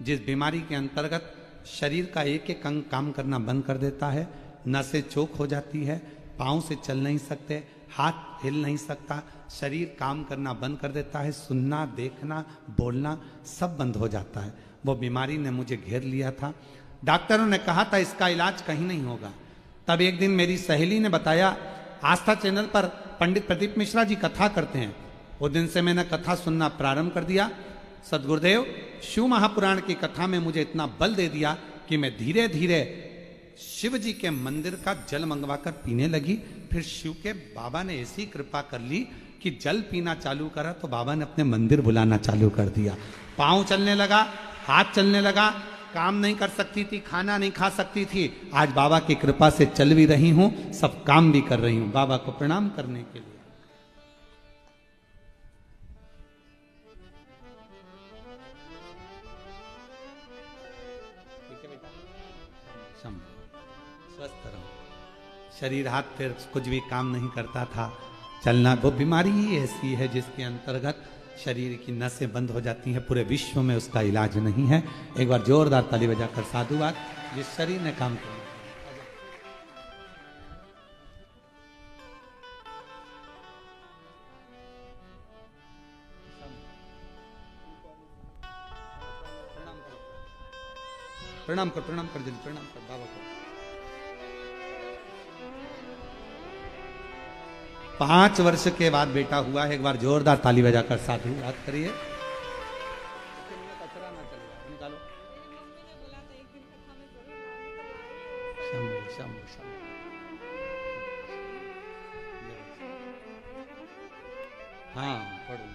जिस बीमारी के अंतर्गत शरीर का एक एक अंग काम करना बंद कर देता है, नसें चौक हो जाती है, पाँव से चल नहीं सकते, हाथ हिल नहीं सकता, शरीर काम करना बंद कर देता है, सुनना देखना बोलना सब बंद हो जाता है। वो बीमारी ने मुझे घेर लिया था। डॉक्टरों ने कहा था इसका इलाज कहीं नहीं होगा। तब एक दिन मेरी सहेली ने बताया, आस्था चैनल पर पंडित प्रदीप मिश्रा जी कथा करते हैं। उस दिन से मैंने कथा सुनना प्रारंभ कर दिया। सदगुरुदेव शिव महापुराण की कथा में मुझे इतना बल दे दिया कि मैं धीरे धीरे शिव जी के मंदिर का जल मंगवाकर पीने लगी। फिर शिव के बाबा ने ऐसी कृपा कर ली कि जल पीना चालू करा तो बाबा ने अपने मंदिर बुलाना चालू कर दिया। पाँव चलने लगा, हाथ चलने लगा, काम नहीं कर सकती थी, खाना नहीं खा सकती थी, आज बाबा की कृपा से चल भी रही हूं, सब काम भी कर रही हूं बाबा को प्रणाम करने के लिए। ठीक है बेटा, स्वस्थ रहो। शरीर हाथ पैर कुछ भी काम नहीं करता था, चलना, वो बीमारी ही ऐसी है जिसके अंतर्गत शरीर की नसें बंद हो जाती हैं। पूरे विश्व में उसका इलाज नहीं है। एक बार जोरदार ताली बजाकर साधुवाद जिस शरीर ने काम किया। प्रणाम कर जल्दी प्रणाम कर बाबा को। 5 वर्ष के बाद बेटा हुआ है। एक बार जोरदार ताली बजाकर साधुवाद करिए। कचरा ना चलेगा, निकालो। शंभु शंभु शंभु। हाँ पढ़ो।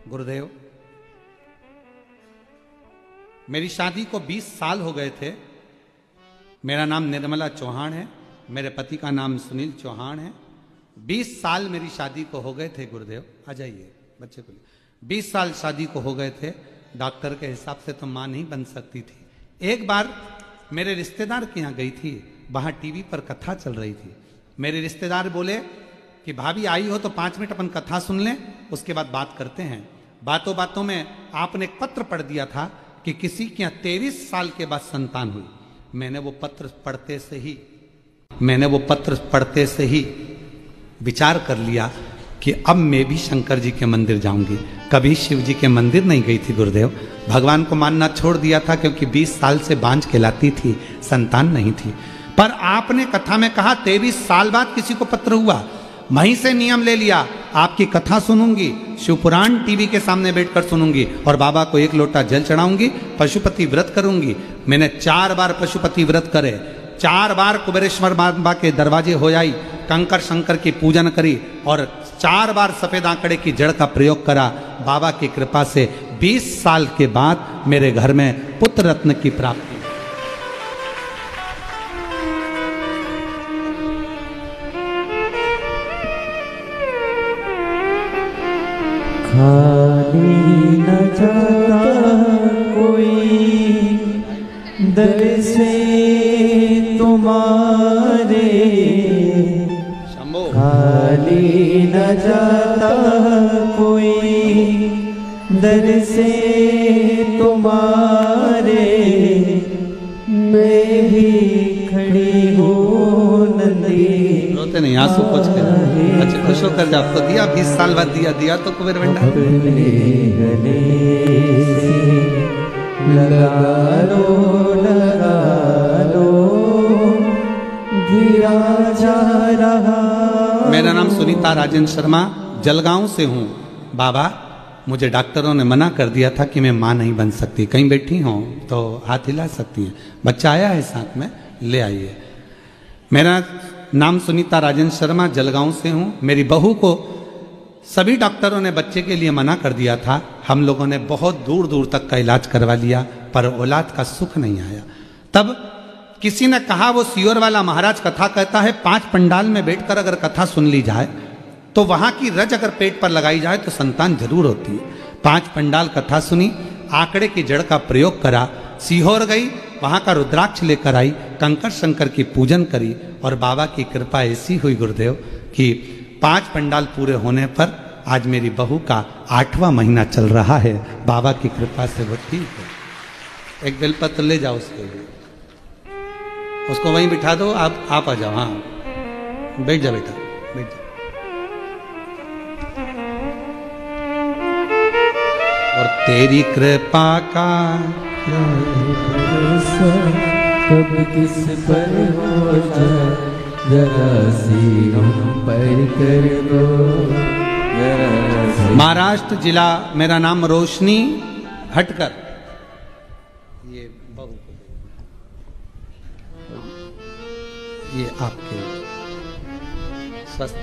गुरुदेव, मेरी शादी को 20 साल हो गए थे। मेरा नाम निर्मला चौहान है। मेरे पति का नाम सुनील चौहान है। 20 साल मेरी शादी को हो गए थे गुरुदेव, आ जाइए बच्चे को। 20 साल शादी को हो गए थे। डॉक्टर के हिसाब से तो माँ नहीं बन सकती थी। एक बार मेरे रिश्तेदार के यहाँ गई थी, वहाँ टीवी पर कथा चल रही थी। मेरे रिश्तेदार बोले कि भाभी आई हो तो 5 मिनट अपन कथा सुन लें, उसके बाद बात करते हैं। बातों बातों में आपने एक पत्र पढ़ दिया था कि किसी के यहाँ 23 साल के बाद संतान हुई। मैंने वो पत्र पढ़ते से ही विचार कर लिया कि अब मैं भी शंकर जी के मंदिर जाऊंगी। कभी शिव जी के मंदिर नहीं गई थी गुरुदेव। भगवान को मानना छोड़ दिया था क्योंकि 20 साल से बांझ कहलाती थी, संतान नहीं थी। पर आपने कथा में कहा 23 साल बाद किसी को पत्र हुआ। वहीं से नियम ले लिया, आपकी कथा सुनूंगी, शिवपुराण टीवी के सामने बैठकर सुनूंगी और बाबा को 1 लोटा जल चढ़ाऊंगी, पशुपति व्रत करूंगी। मैंने 4 बार पशुपति व्रत करे, 4 बार कुबेरेश्वर बाबा के दरवाजे हो आई, कंकर शंकर की पूजन करी और 4 बार सफेद आंकड़े की जड़ का प्रयोग करा। बाबा की कृपा से 20 साल के बाद मेरे घर में पुत्र रत्न की प्राप्ति। खाली न जाता कोई दर से तुम्हारे, खाली न जाता कोई दर से तुम्हारे, मैं भी खड़ी हूँ नंदी। रोते नहीं, आंसू पोंछ के अच्छा खुश होकर जा। आपको दिया 20 साल बाद दिया तो कुबेर भंडार। लगा लो गिरा जा रहा। मेरा नाम सुनीता राजेंद्र शर्मा, जलगांव से हूँ। बाबा, मुझे डॉक्टरों ने मना कर दिया था कि मैं माँ नहीं बन सकती। कहीं बैठी हो तो हाथ हिला सकती हैं। बच्चा आया है साथ में, ले आइए। मेरा नाम सुनीता राजेंद्र शर्मा, जलगांव से हूँ। मेरी बहू को सभी डॉक्टरों ने बच्चे के लिए मना कर दिया था। हम लोगों ने बहुत दूर दूर तक का इलाज करवा लिया पर औलाद का सुख नहीं आया। तब किसी ने कहा, वो सियोर वाला महाराज कथा कहता है 5 पंडाल में बैठकर अगर कथा सुन ली जाए तो वहां की रज अगर पेट पर लगाई जाए तो संतान जरूर होती है। 5 पंडाल कथा सुनी, आंकड़े की जड़ का प्रयोग करा, सीहोर गई, वहां का रुद्राक्ष लेकर आई, कंकर शंकर की पूजन करी और बाबा की कृपा ऐसी हुई गुरुदेव कि 5 पंडाल पूरे होने पर आज मेरी बहू का 8वां महीना चल रहा है। बाबा की कृपा से वो ठीक है। एक बेलपत्र ले जाओ उसके लिए, उसको वहीं बिठा दो। आप आ जाओ। हाँ, बैठ जा बेटा, बैठ जा। और तेरी कृपा का कब किस पर हो जाए, जरा सी हम पर कर दो, जरा सी। महाराष्ट्र जिला, मेरा नाम रोशनी हटकर। ये बहू को, ये आपके स्वस्थ।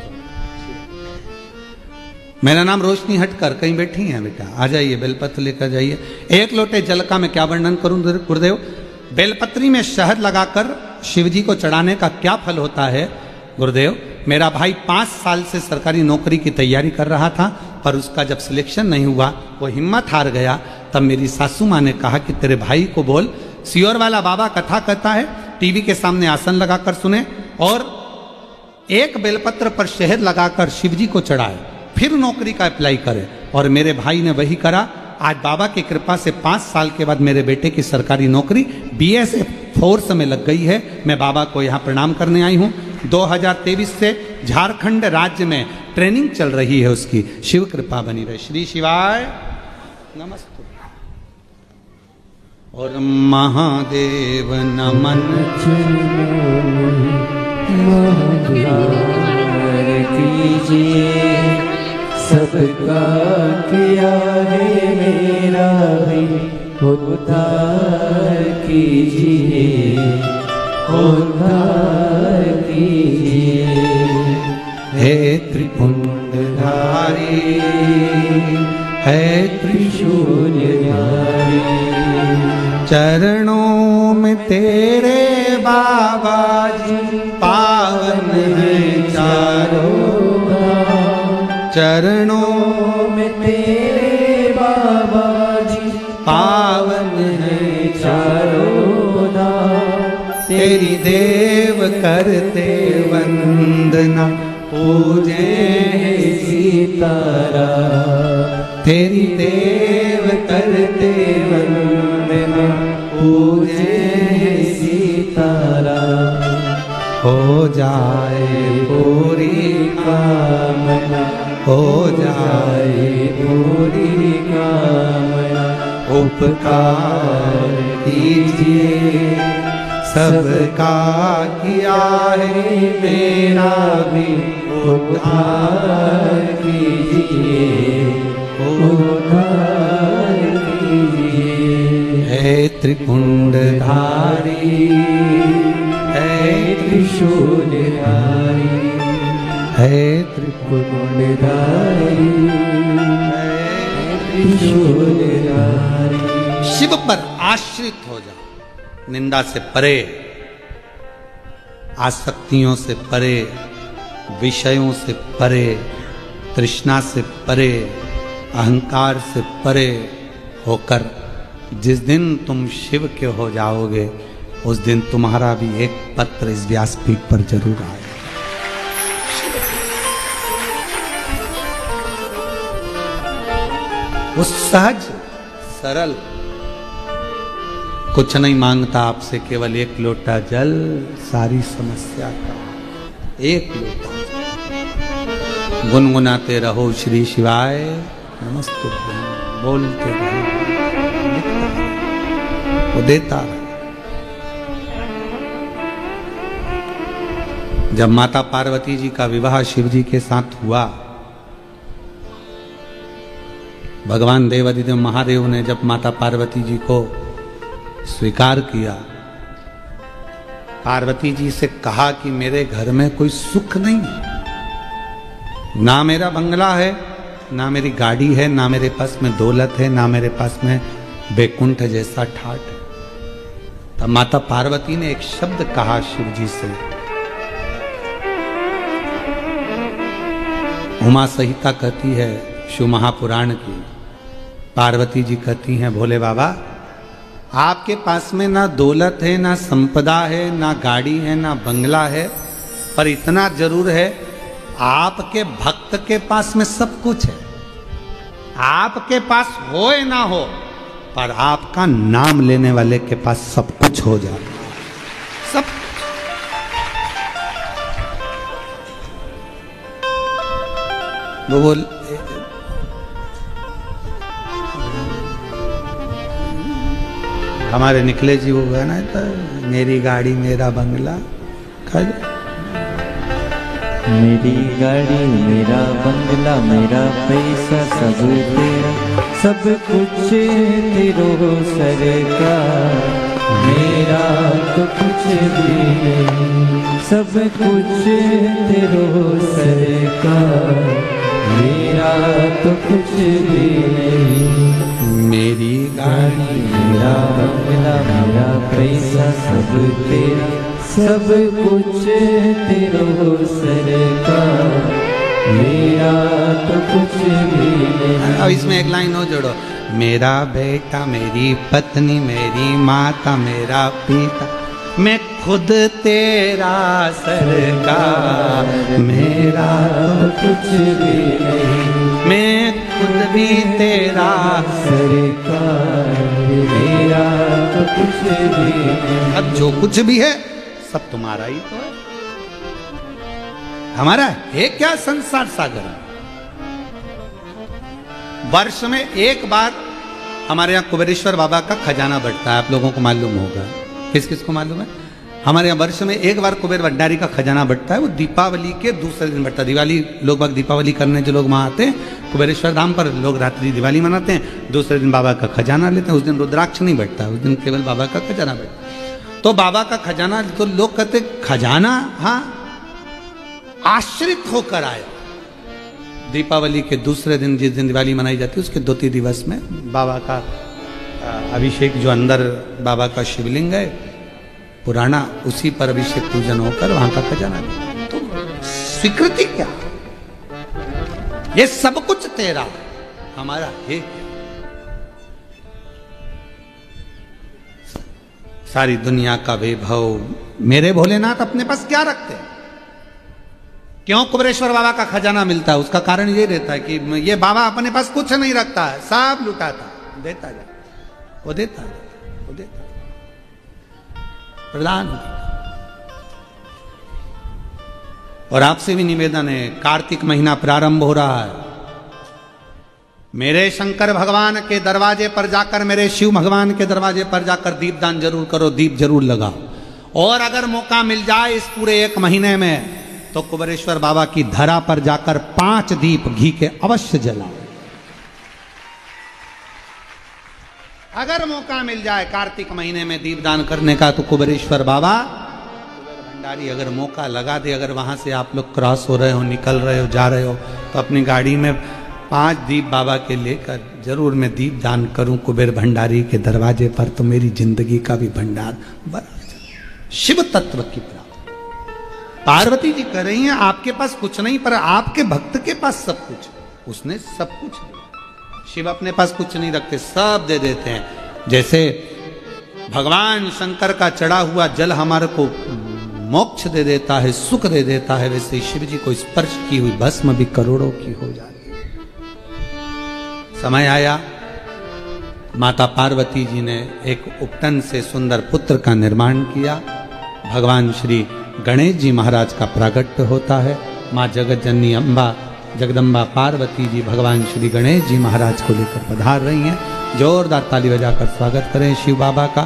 मेरा नाम रोशनी हटकर, कहीं बैठी हैं बेटा, आ जाइए, बेलपत्र लेकर जाइए। 1 लोटे जल का मैं क्या वर्णन करूं गुरुदेव। बेलपत्री में शहद लगाकर शिवजी को चढ़ाने का क्या फल होता है गुरुदेव। मेरा भाई 5 साल से सरकारी नौकरी की तैयारी कर रहा था पर उसका जब सिलेक्शन नहीं हुआ, वो हिम्मत हार गया। तब मेरी सासू माँ ने कहा कि तेरे भाई को बोल, सियोर वाला बाबा कथा कहता है, टीवी के सामने आसन लगाकर सुने और 1 बेलपत्र पर शहद लगाकर शिवजी को चढ़ाए, फिर नौकरी का अप्लाई करे। और मेरे भाई ने वही करा। आज बाबा की कृपा से 5 साल के बाद मेरे बेटे की सरकारी नौकरी BSF फोर्स में लग गई है। मैं बाबा को यहाँ प्रणाम करने आई हूँ। 2023 से झारखंड राज्य में ट्रेनिंग चल रही है उसकी। शिव कृपा बनी रहे। श्री शिवाय नमस्ते। और महादेव नमन कीजिए, सबका किया है मेरा भी उद्धार कीजिए, उद्धार कीजिए। हे त्रिपुंडधारी, है त्रिशूलधारी, चरणों में तेरे बाबा जी चरणों में तेरे बाबा जी पावन है चारों धाम। तेरी देव करते वंदना पूजे सीताराम। तेरी देव करते वंदना पूजे सीताराम। हो जाए पूरी कामना हो जाए पूरी कामना। उपकार कीजिए सबका किया है मेरा भी उद्धार कीजिए उद्धार कीजिए। है त्रिपुंडधारी है त्रिशूलधारी है त्रिपुंडधारी है त्रिशूलधारी। शिव पर आश्रित हो जाओ, निंदा से परे, आसक्तियों से परे, विषयों से परे, तृष्णा से परे, अहंकार से परे होकर जिस दिन तुम शिव के हो जाओगे उस दिन तुम्हारा भी एक पत्र इस व्यासपीठ पर जरूर आएगा। वो सहज सरल, कुछ नहीं मांगता आपसे, केवल एक लोटा जल सारी समस्या का एक लोटा। गुनगुनाते रहो श्री शिवाय नमस्ते, बोलते रहो, वो देता है। जब माता पार्वती जी का विवाह शिव जी के साथ हुआ, भगवान देवाधिदेव महादेव ने जब माता पार्वती जी को स्वीकार किया, पार्वती जी से कहा कि मेरे घर में कोई सुख नहीं है, ना मेरा बंगला है, ना मेरी गाड़ी है, ना मेरे पास में दौलत है, ना मेरे पास में बैकुंठ जैसा ठाट है। तब माता पार्वती ने एक शब्द कहा शिव जी से, उमा संहिता कहती है शिव महापुराण की, पार्वती जी कहती हैं भोले बाबा आपके पास में ना दौलत है, ना संपदा है, ना गाड़ी है, ना बंगला है, पर इतना जरूर है आपके भक्त के पास में सब कुछ है। आपके पास हो या ना हो, पर आपका नाम लेने वाले के पास सब कुछ हो जाता है, सब। वो बोल हमारे निकले जी, वो गाना था मेरी गाड़ी मेरा बंगला, मेरी गाड़ी मेरा बंगला मेरा पैसा सब तेरा, सब कुछ तेरो सरकार, मेरा तो कुछ भी नहीं, सब कुछ तेरो सरकार, मेरा तो कुछ भी नहीं। मेरी गाड़ी मेरा बंगला मेरा पैसा सब तेरा, सब कुछ तेरो सरकार, मेरा तो कुछ भी नहीं। अब इसमें एक लाइन और जोड़ो, मेरा बेटा मेरी पत्नी मेरी माता मेरा पिता, मैं खुद तेरा सरकार, मेरा तो कुछ भी नहीं, मैं खुद भी तेरा सरकार, मेरा तो कुछ भी नहीं। अब जो कुछ भी है सब तुम्हारा ही तो है, हमारा है क्या संसार सागर। वर्ष में एक बार हमारे यहाँ कुबेरेश्वर बाबा का खजाना बढ़ता है, आप लोगों को मालूम होगा, किस किस को मालूम है? हमारे यहाँ वर्ष में एक बार कुबेर भंडारी का खजाना बढ़ता है, वो दीपावली के दूसरे दिन बढ़ता है। दिवाली लोग बाग दीपावली करने जो लोग वहाँ आते हैं कुबेरेश्वर धाम पर, लोग रात्रि दिवाली मनाते हैं, दूसरे दिन बाबा का खजाना लेते हैं। उस दिन रुद्राक्ष नहीं बढ़ता, उस दिन केवल बाबा का खजाना बढ़ता है। तो बाबा का खजाना, तो लोग कहते खजाना, हाँ आश्रित होकर आया। दीपावली के दूसरे दिन जिस दिन दिवाली मनाई जाती है उसके 2-3 दिवस में बाबा का अभिषेक, जो अंदर बाबा का शिवलिंग है पुराना, उसी पर अभिषेक पूजन होकर वहां का खजाना। तो स्वीकृति क्या, ये सब कुछ तेरा, हमारा है क्या? सारी दुनिया का वैभव मेरे भोलेनाथ अपने पास क्या रखते हैं? क्यों कुबेरेश्वर बाबा का खजाना मिलता है? उसका कारण ये रहता है कि ये बाबा अपने पास कुछ नहीं रखता है, सब लुटाता, देता जा, वो देता जा, वो देता प्रदान होता। और आपसे भी निवेदन है, कार्तिक महीना प्रारंभ हो रहा है, मेरे शंकर भगवान के दरवाजे पर जाकर, मेरे शिव भगवान के दरवाजे पर जाकर दीपदान जरूर करो, दीप जरूर लगाओ। और अगर मौका मिल जाए इस पूरे 1 महीने में तो कुबेरेश्वर बाबा की धरा पर जाकर 5 दीप घी के अवश्य जलाओ। अगर मौका मिल जाए कार्तिक महीने में दीपदान करने का तो कुबेरेश्वर बाबा भंडारी अगर मौका लगा दे, अगर वहां से आप लोग क्रॉस हो रहे हो, निकल रहे हो, जा रहे हो, तो अपनी गाड़ी में 5 दीप बाबा के लेकर जरूर मैं दीप दान करूं कुबेर भंडारी के दरवाजे पर, तो मेरी जिंदगी का भी भंडार बड़ा। शिव तत्व की प्राप्ति पार्वती जी कह रही हैं, आपके पास कुछ नहीं पर आपके भक्त के पास सब कुछ, उसने सब कुछ दिया। शिव अपने पास कुछ नहीं रखते, सब दे देते हैं। जैसे भगवान शंकर का चढ़ा हुआ जल हमारे को मोक्ष दे देता है, सुख दे देता है, वैसे शिव जी को स्पर्श की हुई भस्म भी करोड़ों की हो जाती है। समय आया, माता पार्वती जी ने एक उपटन से सुंदर पुत्र का निर्माण किया। भगवान श्री गणेश जी महाराज का प्रागट्य होता है। माँ जगत जननी अम्बा जगदम्बा पार्वती जी भगवान श्री गणेश जी महाराज को लेकर पधार रही हैं। जोरदार ताली बजाकर स्वागत करें शिव बाबा का,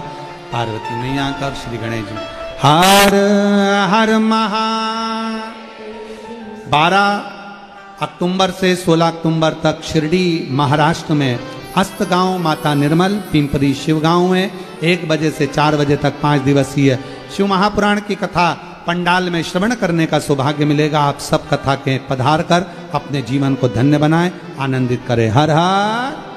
पार्वती मैया का, श्री गणेश जी। हर हर महा 12 अक्टूबर से 16 अक्टूबर तक शिरडी महाराष्ट्र में अस्तगांव माता निर्मल पिंपरी शिव गांव में 1 बजे से 4 बजे तक 5 दिवसीय शिव महापुराण की कथा पंडाल में श्रवण करने का सौभाग्य मिलेगा। आप सब कथा के पधार कर अपने जीवन को धन्य बनाएं, आनंदित करें। हर हर